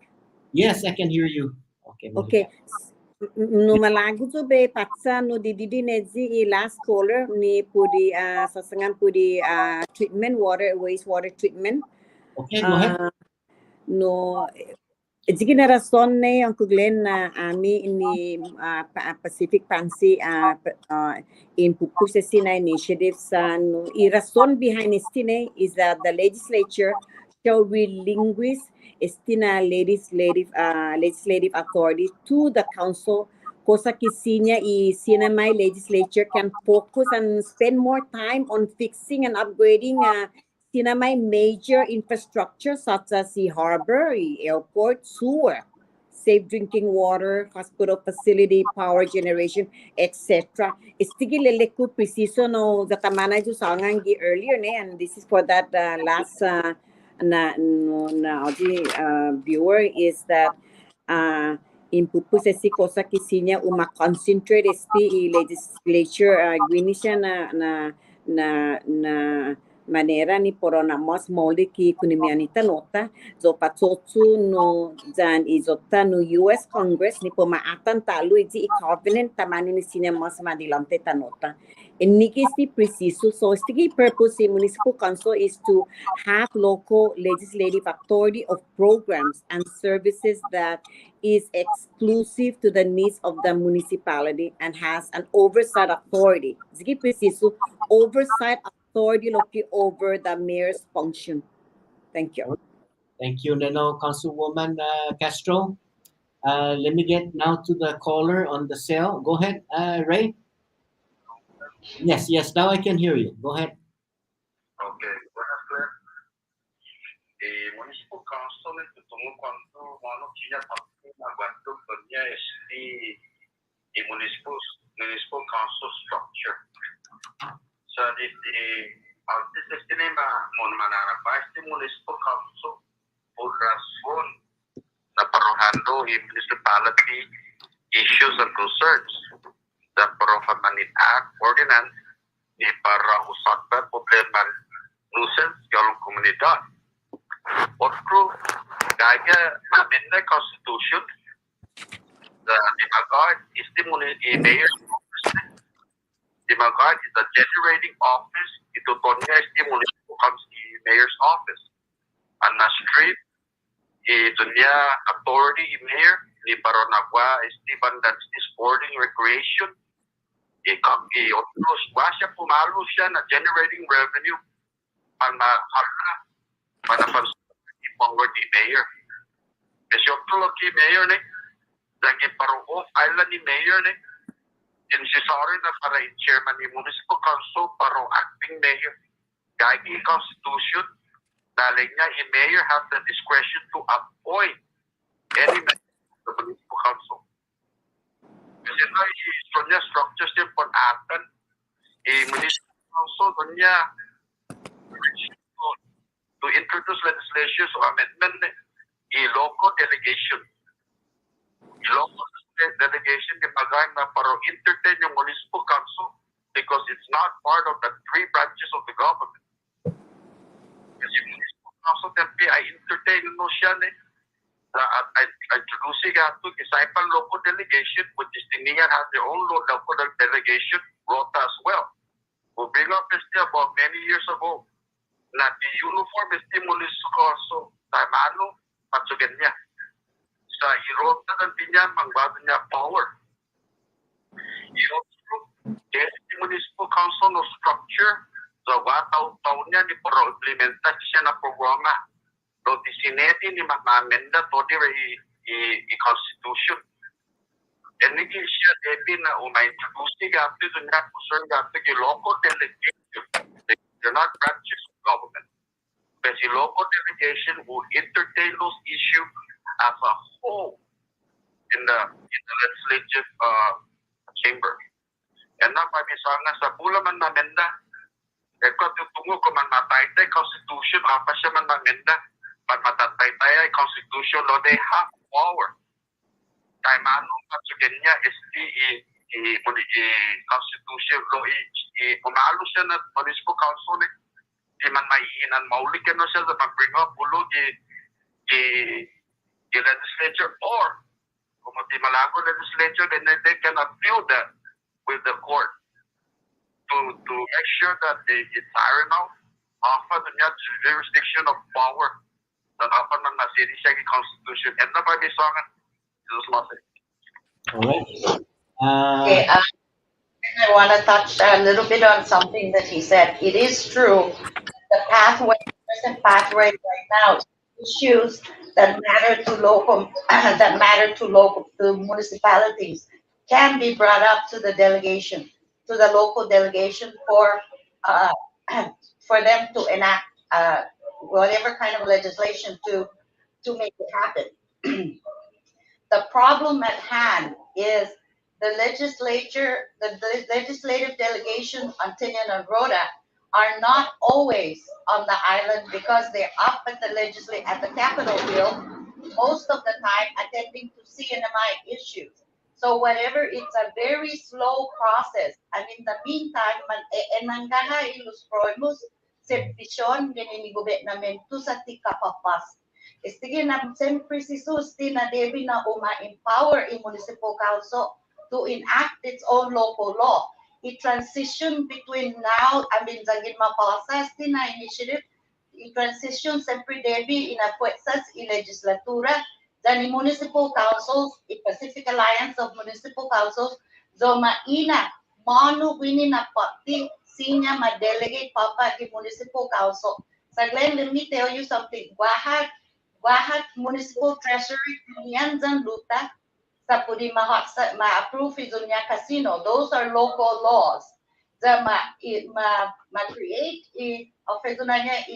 Yes, I can hear you. Okay. Okay. No malago to be patsa no didi nedzi last caller ni pudi sasangan pudi treatment wastewater treatment. Okay, go ahead. No Jigi na rason na Uncle Glenn na ami ini Pacific Pansi in pupusesi na initiatives no irason behind istine is that the legislature shall relinquish istina legislative authority to the council cosa que my legislature can focus and spend more time on fixing and upgrading my major infrastructure such as the harbor, the airport, sewer, safe drinking water, hospital facility, power generation, etc. Istigilele ko preciso no zatamana ju sangangi earlier ne, and this is for that last viewer is that in pupusesi cosa kisinya concentrate esti legislature gwinisya na manera ni porona mas molde ki kunimianita nota so patsotsu no jan izota no US Congress ni pemaatan talu iji covenant tamani ni sinya mas madilante tanota. In Nikisi preciso, so the purpose of municipal council is to have local legislative authority of programs and services that is exclusive to the needs of the municipality and has an oversight authority. Sige preciso, oversight authority over the mayor's function. Thank you. Thank you, Nano Councilwoman Castro. Let me get now to the caller on the cell. Go ahead, Ray. Yes, now I can hear you. Go ahead. Okay, buenas tardes. Municipal Council tutungo cuando mano tiene papel aguanto doña municipal council structure. So antes ma monmanara pa municipal council por razón na parojando municipality issues and concerns. The Manit Act ordinance ni para usapkan problema nuisance dalam komunidad. Otro gaya amenda constitution dimagard is the mayor dimagard is the generating office itu tonya is the mayor's office. And na street dunia authority mayor ni para nagwa is the bandang sporting recreation. Otros siya pumalo siya na generating revenue para forward ni mayor. Kasi otro ki mayor ni lagi parang off island ni mayor ni insisari na para chairman ni municipal council parang acting mayor. Gaya ni constitution daling niya mayor has the discretion to appoint any member of the municipal council. Kasi na structures din po natin, municipal council niya to introduce legislation or amendment, local delegation. Local delegation dimagay na para entertain yung municipal council because it's not part of the three branches of the government. Kasi municipal council tempi ay entertain no siya introducing to disciple local delegation, which is Tinian has their own local delegation rota as well. We bring up this about many years ago. Na the uniform is the municipal council tamano patsugan niya. Sa irota ng Tinian mangbago niya power. The municipal council no structure sa wataw-taw niya ni para implementa siya na programa. So the Senate ni mamamenda to the constitution. And nigi siya debi na introduce gapti to niya concern gapti ki local delegation. They're not branches of government. But the local delegation will entertain those issues as a whole in the legislative chamber. And na pamisangan sa bula man mamenda. Eko tutungo ko man mataytay constitution apa siya man mamenda. Pag matataytay ay constitution lo they have power. Kay manong pagsugan niya is the constitution lo pumalo siya na municipal council di man maiinan maulikan na siya sa mag-bring up ulo the legislature or kung di malago legislature then they can appeal that with the court to make sure that it's iron out offer the jurisdiction of power that offer ng city siya constitution and na pa bisangan Jesus Masi. Alright. Okay, I want to touch a little bit on something that he said. It is true, the present pathway right now, issues that matter to to municipalities can be brought up to the delegation, to the local delegation for them to enact whatever kind of legislation to make it happen. The problem at hand is the legislature, the legislative delegation on Tinian and Rhoda are not always on the island because they're up at the Capitol Hill most of the time attending to CNMI issues. So whatever, it's a very slow process. And in the meantime, enanggaha ilus proimus servisyon gininigobe namin tu sa tikapapas. Istige na siyempre si Susti na Devi na empower in municipal council to enact its own local law. It transitioned between now, zagin mapasas din na initiative, it transition siyempre Devi in a puesas in legislatura, then municipal councils, the Pacific Alliance of Municipal Councils, Zomaina, Manu Wini na pati, Sinya ma-delegate papa the municipal council. So Glenn, let me tell you something. Wahat municipal treasury yan dyan luta sa pudi ma-approve izon niya casino. Those are local laws. The ma-create offizo na niya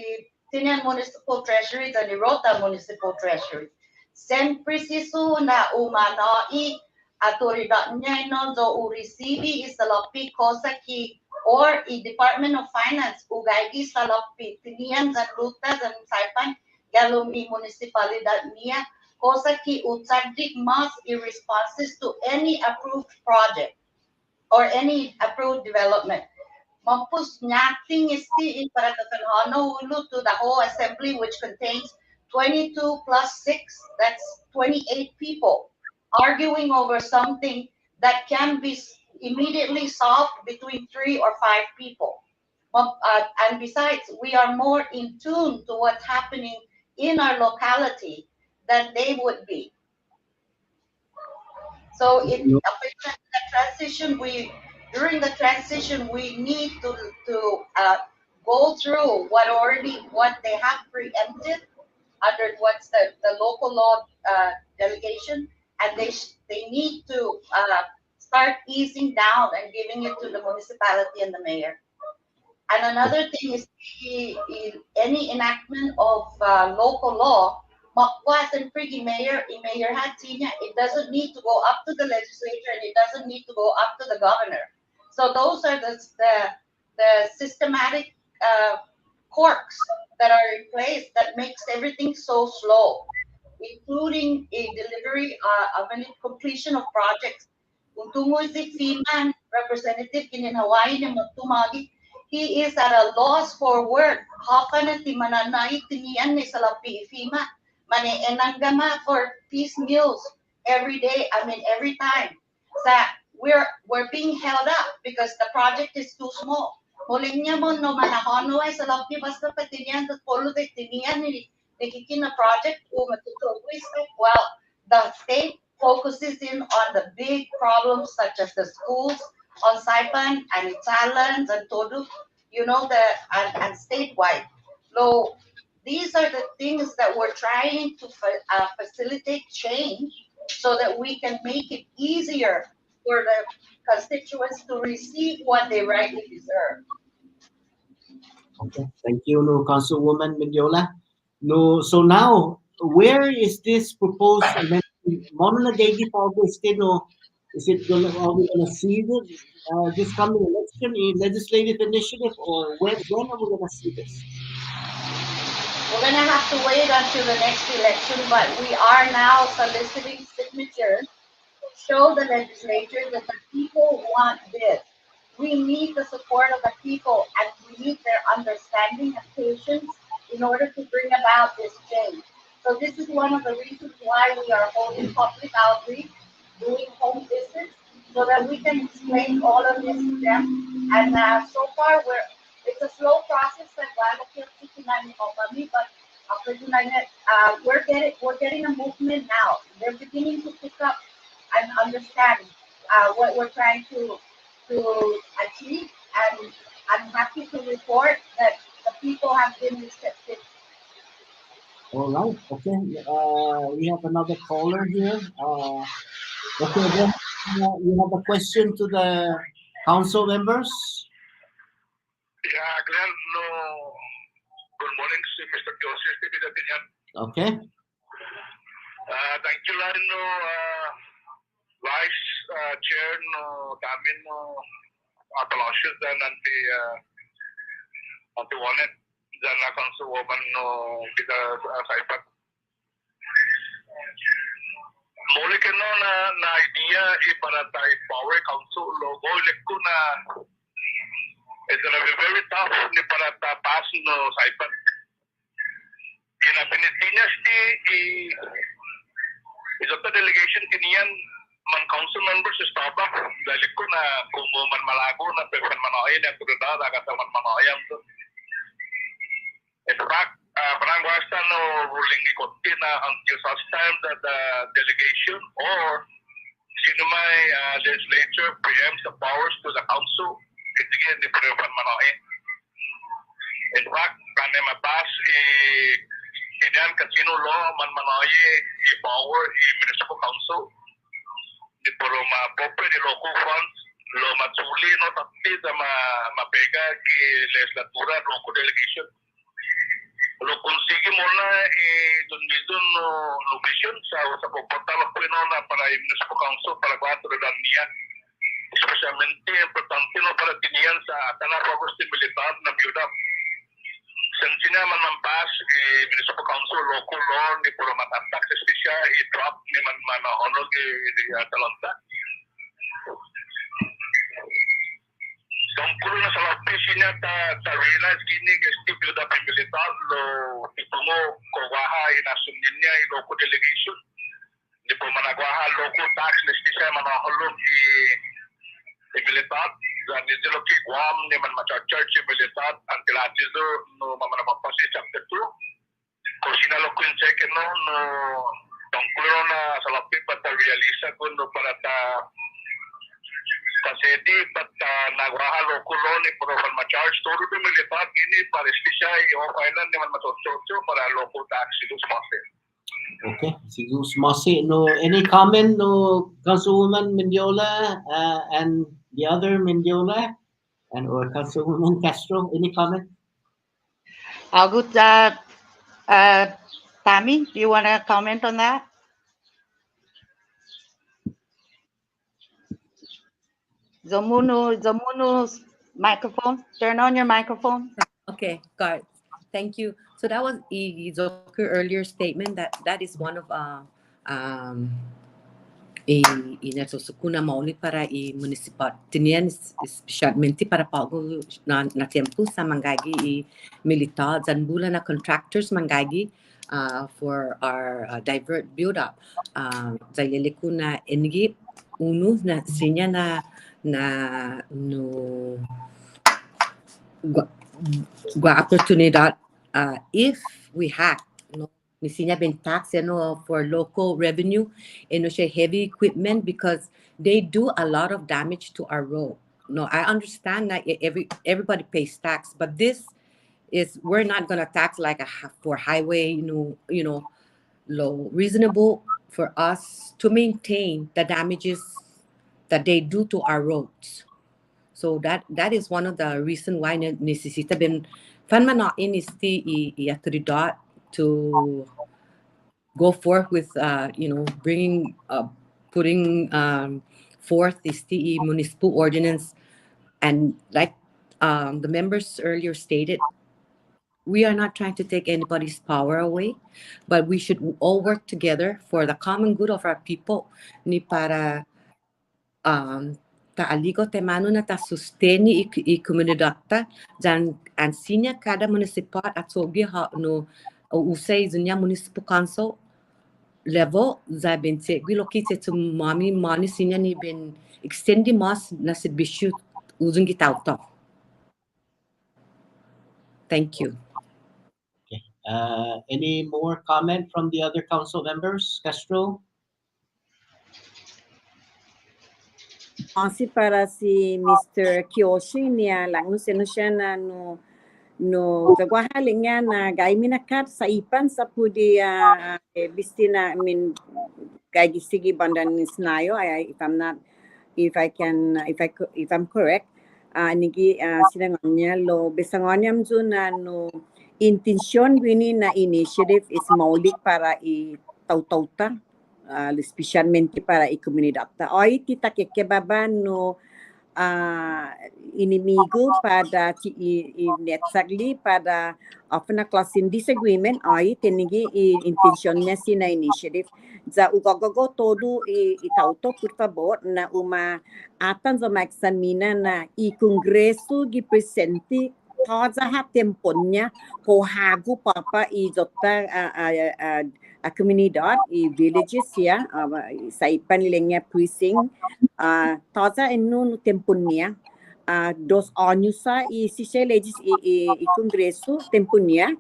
Tinian municipal treasury the Nirota municipal treasury. Sempre sisu na umanoi autoridad niya non zo urisibi isalopi kosa ki or Department of Finance ugaygi salopi Tinian dyan luta dyan saipan galong municipalidad niya, cosa que utsadik mas responses to any approved project or any approved development. Mampus nating isti para kakanhano ulo to the whole assembly which contains 22 plus 6, that's 28 people arguing over something that can be immediately solved between 3 or 5 people. And besides, we are more in tune to what's happening in our locality than they would be. So during the transition, we need to go through what they have preempted under what's the local law delegation, and they need to start easing down and giving it to the municipality and the mayor. And another thing is any enactment of local law, mayor it doesn't need to go up to the legislature and it doesn't need to go up to the governor. So those are the systematic quirks that are in place that makes everything so slow, including a delivery of any completion of projects. Kung tungo si FEMA representative in Hawaii na magtumagi, he is at a loss for word. Haka na ti mananay tinian ni salapi FEMA. Mane enanggama for piecemeals every day. Every time. We're being held up because the project is too small. Muling niya mo no manahano ay salapi basta patinian the polo de tinian ni kikina project well, the state focuses in on the big problems such as the schools on Saipan and its islands and Todu, and statewide. So these are the things that we're trying to facilitate change so that we can make it easier for the constituents to receive what they rightly deserve. Okay, thank you, Councilwoman Mendiola. So now, where is this proposed amendment? Is it are we gonna see this coming election in legislative initiative, or when are we gonna see this? We're gonna have to wait until the next election, but we are now soliciting signatures to show the legislature that the people want this. We need the support of the people and we need their understanding and patience in order to bring about this change. So this is one of the reasons why we are holding public outreach, doing home visits, so that we can explain all of this to them. And so far, it's a slow process, but we're getting a movement now. They're beginning to pick up and understand what we're trying to achieve, and I'm happy to report that the people have been receptive. All right. Okay. We have another caller here. Okay. Then you have a question to the council members. Yeah, Glenn. No. Good morning, Mr. Joseph. Okay. Thank you, Lan. No, Vice Chair. No, Damin. No, Apolosius dan nanti Wanet dan Councilwoman. No, kita Saipat. Muli ka no na idea para tayo power council logo lekko na it's gonna be very tough ni para ta pass no Saipat. Kina Pilipinas is a delegation kinian man council members staba dahil ko na kung man malago na pero manoy na kudada kata man manoy to. In fact, parang wasta no ruling ikotti na until such time that the delegation or sino may legislature preempts the powers to the council kitigin ni pero manoy. In fact, kanya mapas kinian kasino law man manoy power municipal council di puro mapopre di local funds lo matsuli no tapti sa mapega ki legislatura local delegation lo konsigi mo na dun location sa pagpapatalo ko na para municipal council para kwatro dan niya especialmente importante no para tinian sa tanar pagos militar na build up Sensina man mampas municipal council local law ni puro matatak special i-drop ni man honor di Atalanta. Tungkol na sa lapis niya ta realize kini gusto build up in militar lo ipungo kuwaha inasundin niya local delegation. Di po managwaha local tax na special man honor di militar. Dan nizilo ki Guam ni man ma-charge militar ang kilatizo no mamanapapasi chapter 2. Kung sinalo ko yung second no tungkulo na sa lapit pa ta realisa ko no para ta kasi di pata nagwahalo ko lo ni profan ma-charge todo de militar gini para istisya o kailan ni man matototso para local tax silus masi. Okay, silus masi. No, any comment no Councilwoman Mendiola and the other Mendiola and or Councilwoman Castro, any comment? Good. Tammy, do you want to comment on that? Zomunu's microphone. Turn on your microphone. Okay, got it. Thank you. So that was Zoku earlier statement that is one of inasusukuna mauli para municipal tinian especialmente para pago na tempo sa mangagi militar dan bula na contractors mangagi for our divert build up zailele kuna engi unu na sinya na no gua oportunidad if we had no Nisinya been taxed for local revenue and heavy equipment because they do a lot of damage to our road. No, I understand that everybody pays tax, but this is we're not gonna tax like for highway, low reasonable for us to maintain the damages that they do to our roads. So that is one of the reason why necesita ben fan man inisti i to go forth with putting Fourth is the municipal ordinance. And like the members earlier stated, we are not trying to take anybody's power away, but we should all work together for the common good of our people, ni para taaligo te mano na ta susteni i komunidad ta dan ansinya kada municipal at sobi ha no usay zunya municipal council level za bense gwiloki te tu mani sinya ni ben extendi mas na serbisyo uzun gitauta. Thank you. Okay. Any more comment from the other council members? Castro? Kasi para si Mr. Kiyoshi niya lang no sino siya na no kagwahaling nga na gay minakat sa ipan sa pudi bistina kay gisigi bandan ni snayo if I'm correct nigi sinangon niya lo besangon niya na no intensyon wini na initiative is maulik para i tautauta especialmente para i komunidad ta ay kita kekebaban no inimigo pada exactly pada often a class in disagreement ay tinigi intention niya sina initiative za ugogogo todo itauto por favor na uma atan za examina na i kongreso gi presente kaza ha temponya ko hagu papa i jota a comunidad i villages ya sa ipan lengya precinct taza enu temponya 2 anos i sisya legis i kongreso temponya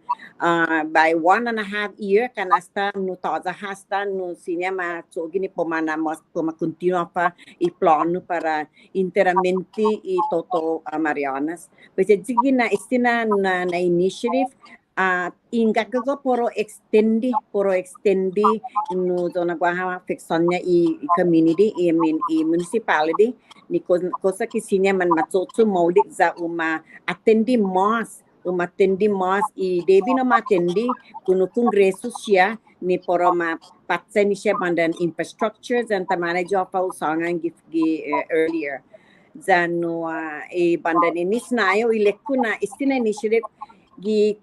by 1.5 year kan hasta no taza hasta no sinya ma so gini pemana mas continua pa i plano para interamente i toto Marianas pues sige na istina na initiative ingagago poro extendi no zona guaha fixonya i community i municipality ni cosa que sinya man matsotsu maulik za attendi mas i debi no matendi kuno kongreso siya ni poro patsen siya bandan infrastructures and tamana jopa usangan gi earlier zano bandan ini snayo ilekuna istina initiative gi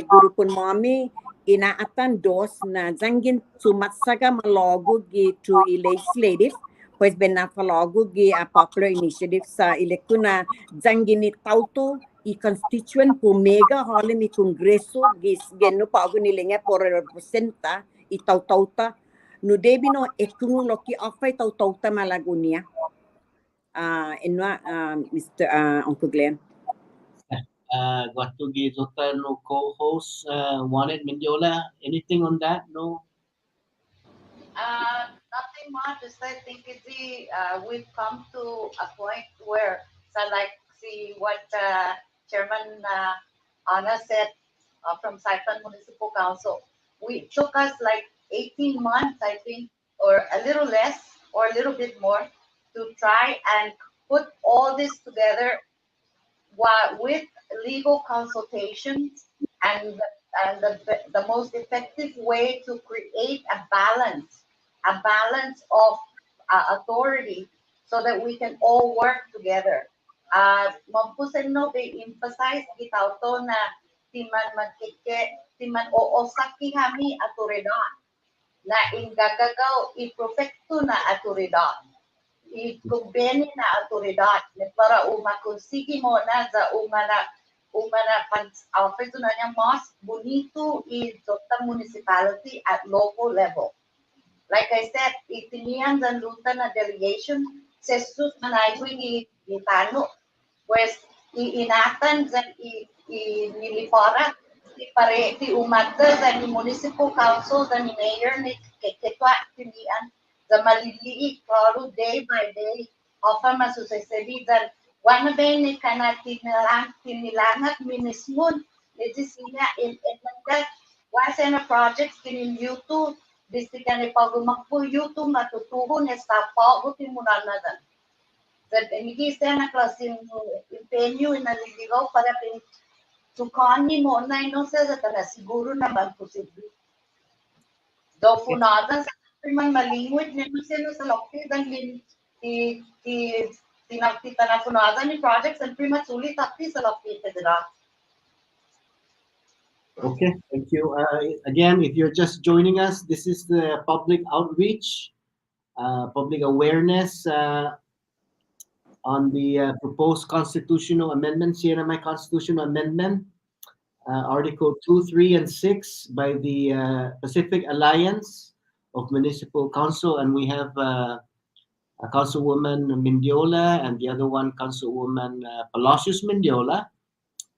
grupon mami inaatan dos na zangin sumatsaga malogo gi to legislative pues benafalogo gi a popular initiative sa ilekuna zangin tauto i constituent pumega hole ni kongreso gi geno pago nilenga por representa i tautauta no debi no ekung loki afay tautauta malagunia enwa Mr. Uncle Glenn. Guatugi Zota no co-host wanted Mendiola. Anything on that? No. Nothing much. Just I think we've come to a point where, see what Chairman Anna said from Saipan Municipal Council. We took us like 18 months, I think, or a little less, or a little bit more, to try and put all this together with legal consultations and the most effective way to create a balance of authority so that we can all work together. Mampusen no be emphasize gitauto na timan oosaki kami autoridad na ingagagaw i-perfecto na autoridad. I-kumbeni na autoridad para umakonsigi mo na sa umana office na niya mas bonito i Jota municipality at local level. Like I said, itinian sa luta na delegation, sesus manaygoy itano, pues iinatan sa nilipara, ti umagda sa ni municipal council, sa ni mayor, ni ketwa tinian, sa maliliit, klaro day by day, often masusasabitan, wana ba ni kana tinilangat minismon, iti siya in that, wasa na projects kinin YouTube, Disti ka ni pagumakpo YouTube matutuho ni sa pauti mo na nadan. Sa imigisa na klase empenyo na naliligaw para tukani mo na inonsa sa tala siguro na magposible. Do punadan sa man malingwit na sino sa lokti dan tinagtitanapunagan ni projects and primatsuli tapi sa located dira. Okay, thank you. Again, if you're just joining us, this is the public outreach, public awareness on the proposed constitutional amendments here in my constitutional amendment, Article 2, 3, and 6 by the Pacific Alliance of Municipal Council, and we have Councilwoman Mendiola and the other one, Councilwoman Palacios Mendiola.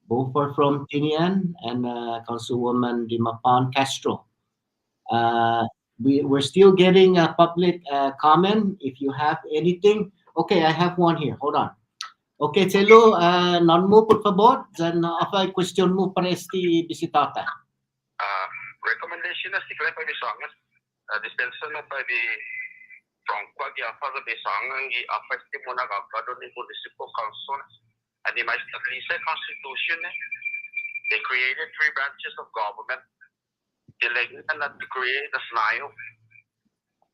Both are from Tinian, and Councilwoman Dimapan Castro. We're still getting a public comment. If you have anything, okay, I have one here. Hold on. Okay, Chelo, non mo por favor, then apa question mo para esti bisitata. Recommendation na sikla pa bisangan. Dispensa na pa di Franco di apa sa bisangan gi apa mo na kapado ni Municipal Council. And the Constitution, they created 3 branches of government. They not to create a SNIO.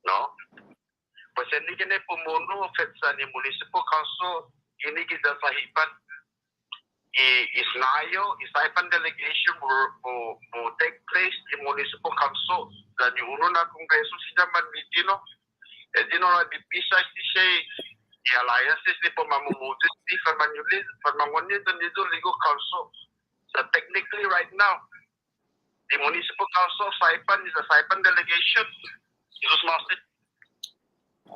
No? Pues hindi ka na pumuno sa ni Municipal Council, hindi kita sahipan. SNIO, isahipan delegation will take place in Municipal Council. Dan yung uno na kongreso siya man mitino. E di no na bipisa siya the alliances ni pamamumutis di farmangunit and dito legal council. So technically right now, the Municipal Council of Saipan is a Saipan delegation. Jesus Master.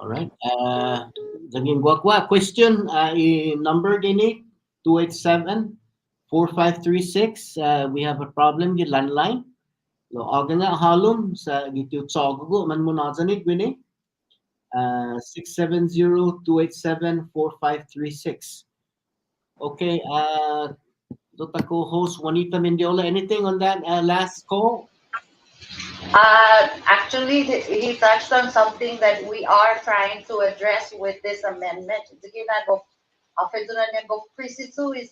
All right. Jangin gwa question number gini 287-4536. We have a problem with landline. Lo aga nga halom sa gitu tsogo man mo na zanit gini. 670-287-4536. Okay, Dr. co-host Juanita Mendiola, anything on that last call? Actually, he touched on something that we are trying to address with this amendment. Is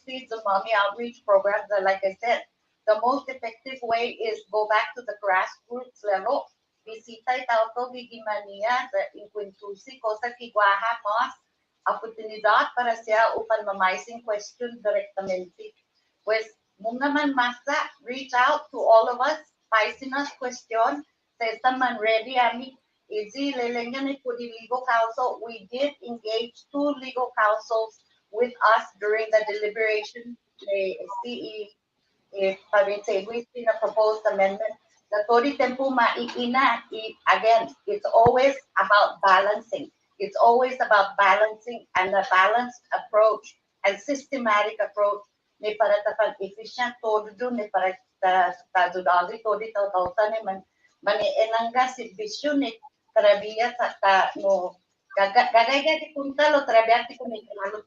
feed the mommy outreach programs. Like I said, the most effective way is go back to the grassroots level. Bisita itaw to gigimania sa inquintusi ko sa kigwaha mas oportunidad para siya upan mamaising question directamente. Pues mung naman masa reach out to all of us, paisin us question sa esta man ready ami easy lelengan ni po di legal council. We did engage 2 legal councils with us during the deliberation. CE we see a proposed amendment. The Tori Tempo Ma'ikina, again, it's always about balancing. It's always about balancing and a balanced approach and systematic approach. Ni para tapan efficient todo ni para tadudagi todi tautan ni mani enangga si vision ni terabia sa no gagaya di punta lo terabia ti kumikalo.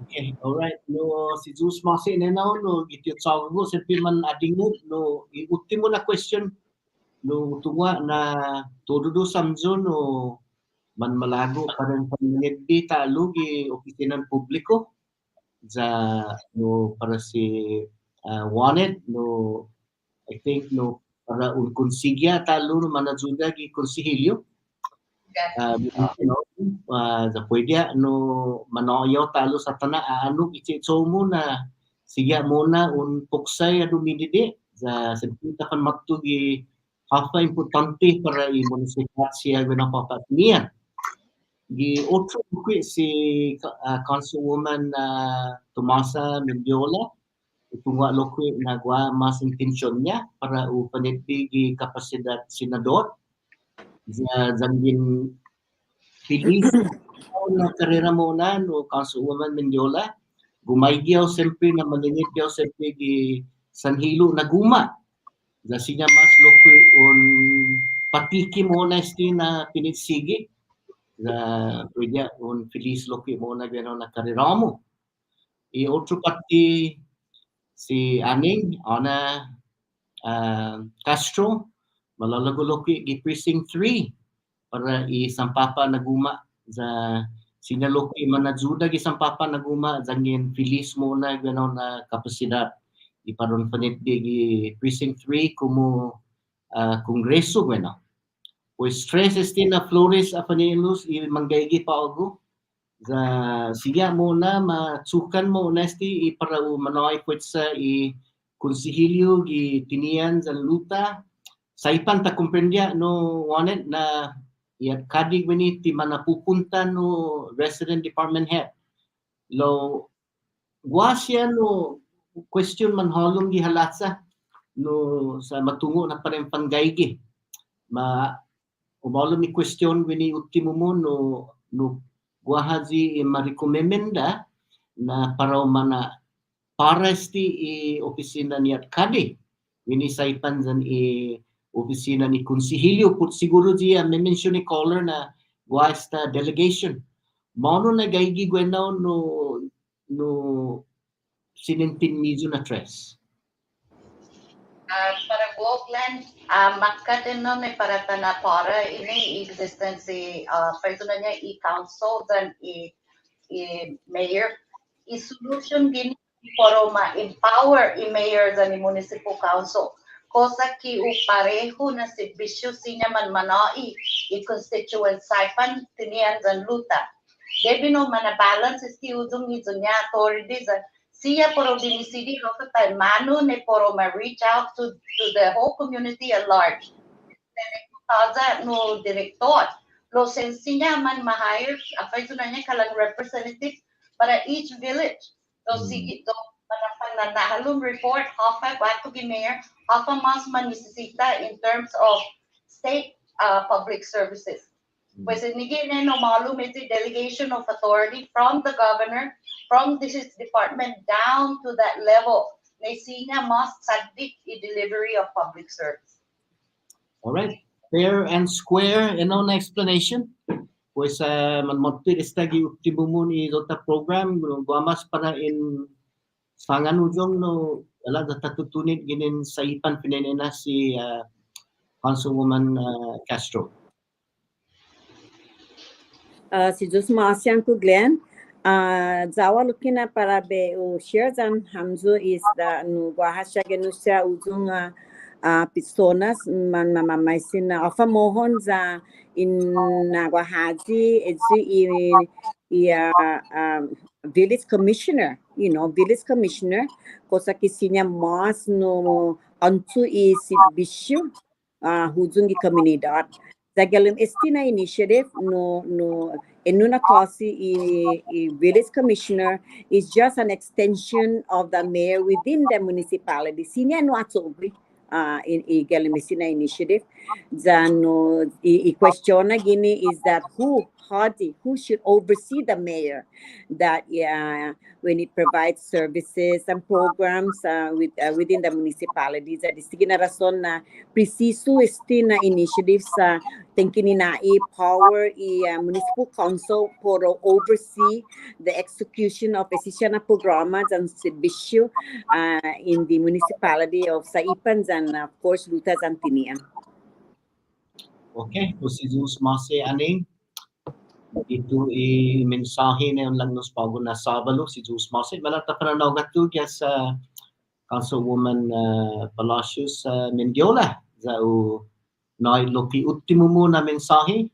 Okay, all right. No, si Zeus Masi nenaw no gityo tsago sa piman adingot no ultimo na question no tunga na todo do samzo no man malago parang pamilya talo gi opisina publiko za no para si wanted no I think no para un konsigya talo no manajuda gi konsihilyo. Sa pwede no manoyo talo sa tana ano itso mo na siya muna un puksay dumididi sa sempita kan magtugi hapa importante para i municipal siya ginapapatnian gi otro quick si Councilwoman Tomasa Mendiola itunga lokwi na gwa mas intensyon niya para upaniti gi kapasidad senador Zangin Feliz na karera mo na no Councilwoman Mendiola gumaygiyaw siyempre na malinit yaw siyempre gi sanhilo na guma sinya mas lokwi on patiki mo na esti na pinitsigi pwede on Feliz lokwi mo na gano'n na karera mo otro pati si Aning Ana Castro malalagoloki gi precinct 3 para isampapa naguma sa sinaloki manajuda gi sampapa naguma zangin Feliz mo na gano na kapasidad iparon panit gi precinct 3 como kongreso bueno Pues stress na Flores Apanilus i manggaygi pa ako. Za siya muna matsukan mo nesti i para manoy pwet sa i konsihilyo gi tinian za luta. Saipan ta komprendya no wanet na iat kadig wini ti manapupunta no resident department head. Lo guasya no question man halong gi halatsa no sa matungo na parang panggaygi. Umalo mi question wini ultimo mo no guahazi marikomenda na para mana paresti i opisina ni at kadi wini saipan zan i opisina ni konsihilyo put siguro dia mention ni caller na guasta delegation mono na gaigi gwenaw no sinintin mizo na tres. Para Goklan, makkatin no may para na para ini existence personal niya i-council dan i-mayor i-solution gini para ma-empower i-mayor dan i-municipal council. Kosa ki pareho na serbisyo sinya man manai i-constituent saipan tinian dan luta. Debi no mana-balance isti ujung ito niya authorities siya poro dinisidi ko ta mano ne poro ma reach out to the whole community at large. Taza no director lo sensinya man ma-hire afay na niya kalang representative para each village. So sige to para nahalong report hafa bato gi mayor hafa mas man necesita in terms of state public services. Pues nigin no malum iti delegation of authority from the governor, from this department down to that level. Nasinya must sadik i delivery of public service. All right, fair and square, na explanation. Pues manmotir istagi ultimo mo ni dota program guamas para in sangan ujong no ala tatutunit ginin saipan pinenena si Councilwoman Castro. Si Jus Masian ku Glenn, Zawa lukina para be share zan hamzo is da no guahasya genusya ujung personas man mamaisin ofa mohon za in guahaji village commissioner, village commissioner kosa kisinya mas no antu bisyo hujung komunidad. Zagalim estina initiative no enuna kasi village commissioner is just an extension of the mayor within the municipality. Sinya no atsobri in galim estina initiative. Zano question gini is that who should oversee the mayor that when it provides services and programs within the municipalities. At istigina rason na preciso estina initiatives thinking na power municipal council for oversee the execution of esisya na programas and serbisyo in the municipality of Saipan and of course Lutas and Tinian. Okay, so si Zeus Masi aning itu mensahe na lang nos pago na Sabalo si Zeus Masi malata pananaw gatu kaya sa Councilwoman Palacios Mendiola za na loki ultimo mo na mensahe.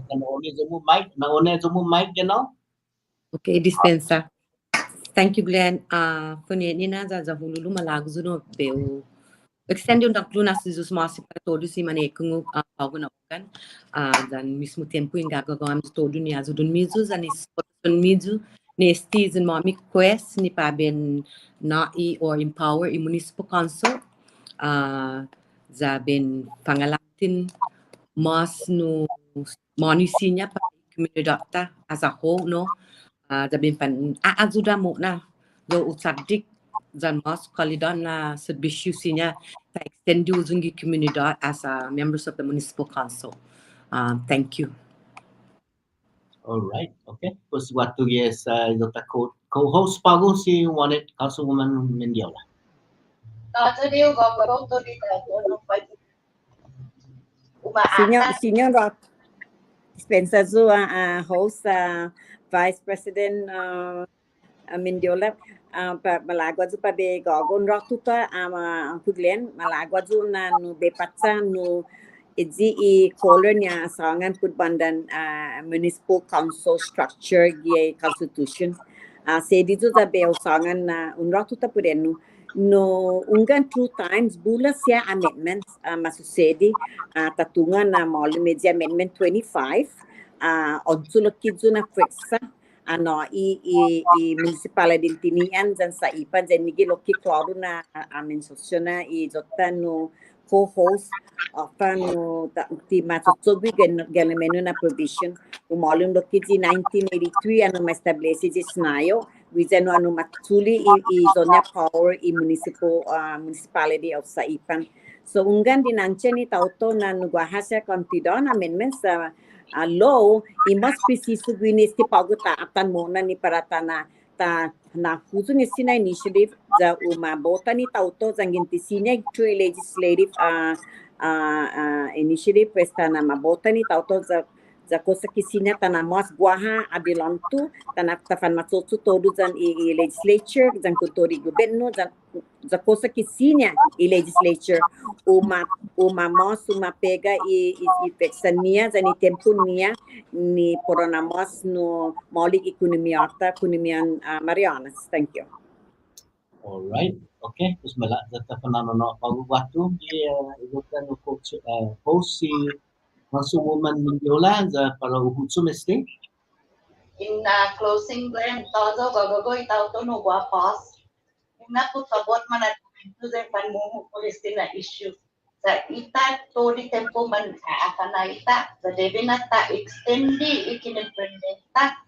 Naone mo mic Okay, dispensa. Thank you, Glenn. Nina za hululu malagzo no beu. Extend yung daklo na si Jesus Masi para todo si manekung pago na ukan. Dan mismo tempo yung gagagawa mi todo ni azudun mizu za ni spotun mizu ni esti zin mami quest ni paben na or empower municipal council. Za ben pangalatin mas no monisinya pa komunidad as a whole no. Zabin pan aazuda mo na do utsadik zan mas kalidan na serbisyo sinya ta extend uzungi komunidad as members of the municipal council. Thank you. All right, okay. Pues waktu yes dota co-host pago si Wanted Councilwoman Mendiola. Senior Rock Spencer Zua host Vice President Mindiola malagwa pa be gogon rock tuta Uncle Glenn malagwa na no be patsa no i caller niya sangan put bandan municipal council structure gi constitution say dito sa be sangan na unrock tuta pudenu no ungan 2 times bula siya amendments masusedi tatungan na mall media amendment 25 onsulo kidzo na flexa ano i municipality tinian dan sa ipan dan nigi loki klaro na mensosyon na i jotan no co-host no ti matutsubi galemeno na provision umalong loki 1983 ano ma-establish si snayo wizeno ano matuli i zonya power i municipality of Saipan. So unggan dinanche ni tauto na nugahasa kontidon amendments sa law i must be sisugwinisti paguta atan mo na ni paratana na huzo ni sina initiative za umabota ni tauto zanginti sineg true legislative initiative pesta na mabota ni tauto za kosa kisina tana mas guaha abilantu tana tafan matsotsu todo zan i legislature zan kutori governo za kosa kisina i legislature uma mas uma pega i fexania zan i tempo nia ni porona mas no maulik ekonomiata kunimian Marianas. Thank you. All right. Okay. Terus malak data pananono pagubatu di ibutan ko post si Councilwoman Manglona para uhutso mesti. In closing, Glenn, todo gagawin tauto no guapas. Na po sabot man at ito sa panmungo policy na issue. Sa ita, tori tempo man na ita. Sa debi na ta extendi ikinimprendenta.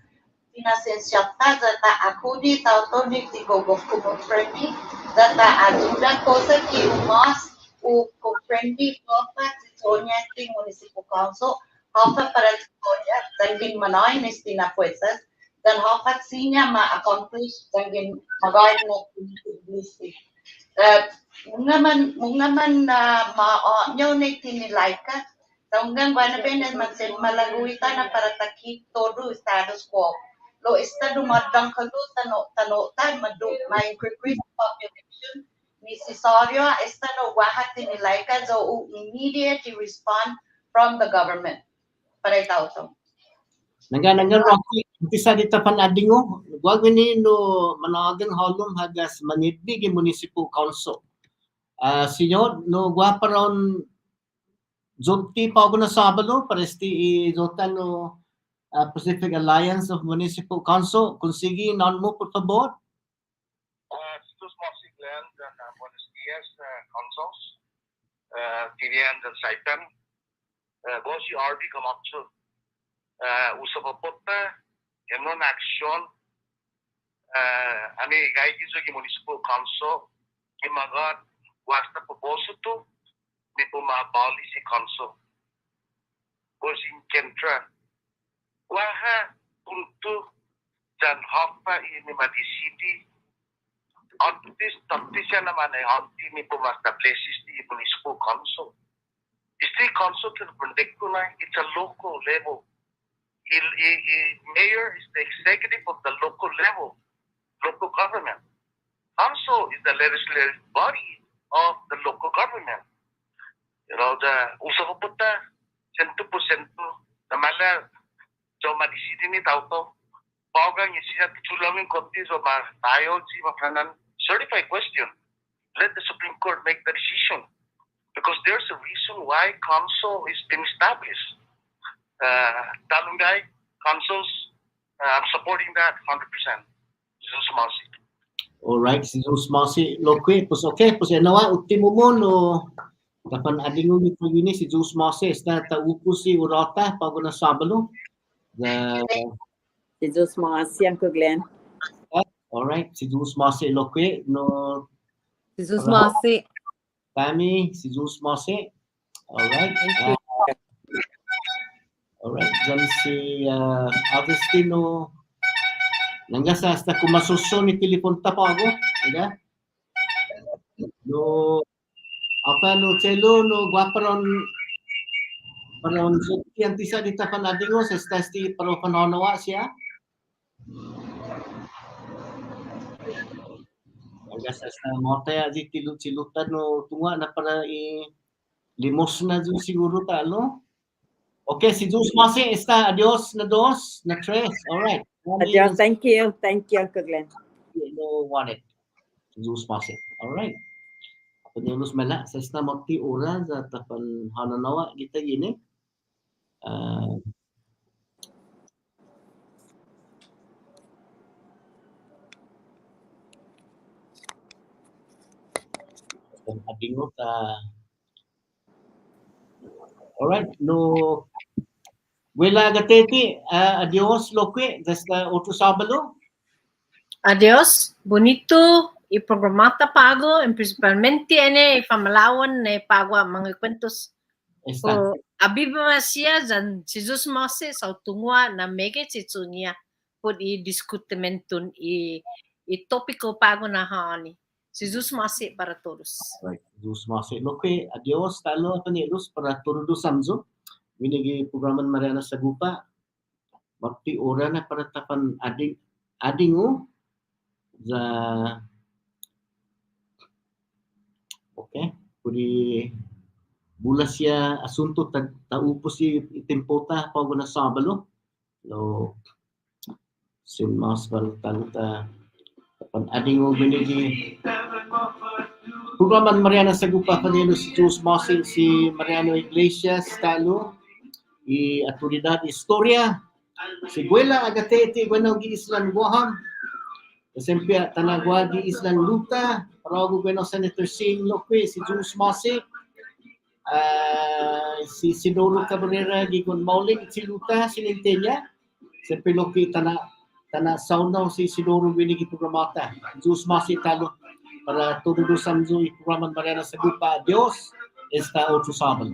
Pinasensyata sa ta ako di tauto di tigogof kumo-friendly. Sa ta ajuda ko sa kiumas o ko-friendly ko pa si Sonia ting Municipal Council. Hafa para si Sonia, dahil manoy na istinapuesas. Dan hapat sinya ma-accomplish dangin magay na publicity. Mung naman nyo na tinilay ka, hanggang wala na magsin malaguita na para takip todo status quo. Lo estado madang kalu tanotan ma-increase population necessaryo estado wahat tinilay ka so immediate respond from the government. Para itaw. Nangga Rocky, umpisa dita panadingo, wag ni no managang halom hagas manitbig municipal council. Sinyo no guaparon joti pa na Sabado paresti i jotan no Pacific Alliance of Municipal Council. Consigi non mo por favor. Sus Glenn dan Buenos Dias councils, Tinian dan Saipan, Bosi RB kamakso. Usapapota, emnon action, ani gaigizo ki municipal council, kimagat wasta proposal to, ni puma policy council. Bosin kentra, waha untuk dan hapa ini madi city, antis naman ay anti ni puma establishes di municipal council. Isti council to protect na, it's a local level. Mayor is the executive of the local level, local government. Council is the legislative body of the local government. You know, the usapupunta 100% na mala so madisidi ni tauto paugang isiya tulangin konti so tayo si makanan certified question. Let the Supreme Court make the decision because there's a reason why council is being established. Talungay councils, I'm supporting that 100%. Jesus Masi. All right, Jesus Masi. Lokwe, pues okay, pues nawa ultimo mo no kapan adingo ni pagini si Jesus Masi sta taupo si urata pago na Sabado. Jesus Masi Uncle Glenn. All right, si Jesus Masi lokwe no Jesus Masi. Tami, si Jesus Masi. All right. Thank you. Alright, dyan si Agustino. Nangga sa hasta kumasuso ni telepon tapo ako. Diga? No, apa no celo no guaparon paron si antisa dita panadingo sa stasti paro panonawa siya. Gasas na mo tayo di tilut-tilutan no tunga na para limos na dun siguro talo. Okay, si Zeus Masi está. Adios na dos, na tres. All right. Adios, thank you, Uncle Glenn. No want it. Si Zeus Masi. All right. Panyulus mala sa isna mati ora za tapan hananawa kita gini. Abingot alright, no Wela gateti, adios loque, desde otro sábado. Adios, bonito y programata pago, and principalmente ene famalawan ne pagwa mga kwentos. O abiba siya jan Jesus Mose sa tungwa na mege chitsunia pod i diskutementun i topiko pago na hani. Jesus Mose para todos. Right, Jesus Mose loque, adios talo panilos para todos samzo. Winigi programan Marianas Agupa. Waktu ora na para tapan adingo za okay, pudi bulas ya asunto taupos si itempota pago na sabalo. Lo sin mas balta tapan adingo winigi programan Marianas Agupa panilos si Jesus Mose si Mariano Iglesias talo y autoridad historia Siguela agatete bueno gi islan Guaham Sempia tanagwa di islan Luta Parago bueno Senator Singh Loque si Zeus Masi si Sidoro Cabrera di con Mauling si Luta sinintenya Sempia Loque tana sauna si Sidoro winigi programata Zeus Masi talo para todo samzo y programan Marianas Agupa Dios está otro sábado.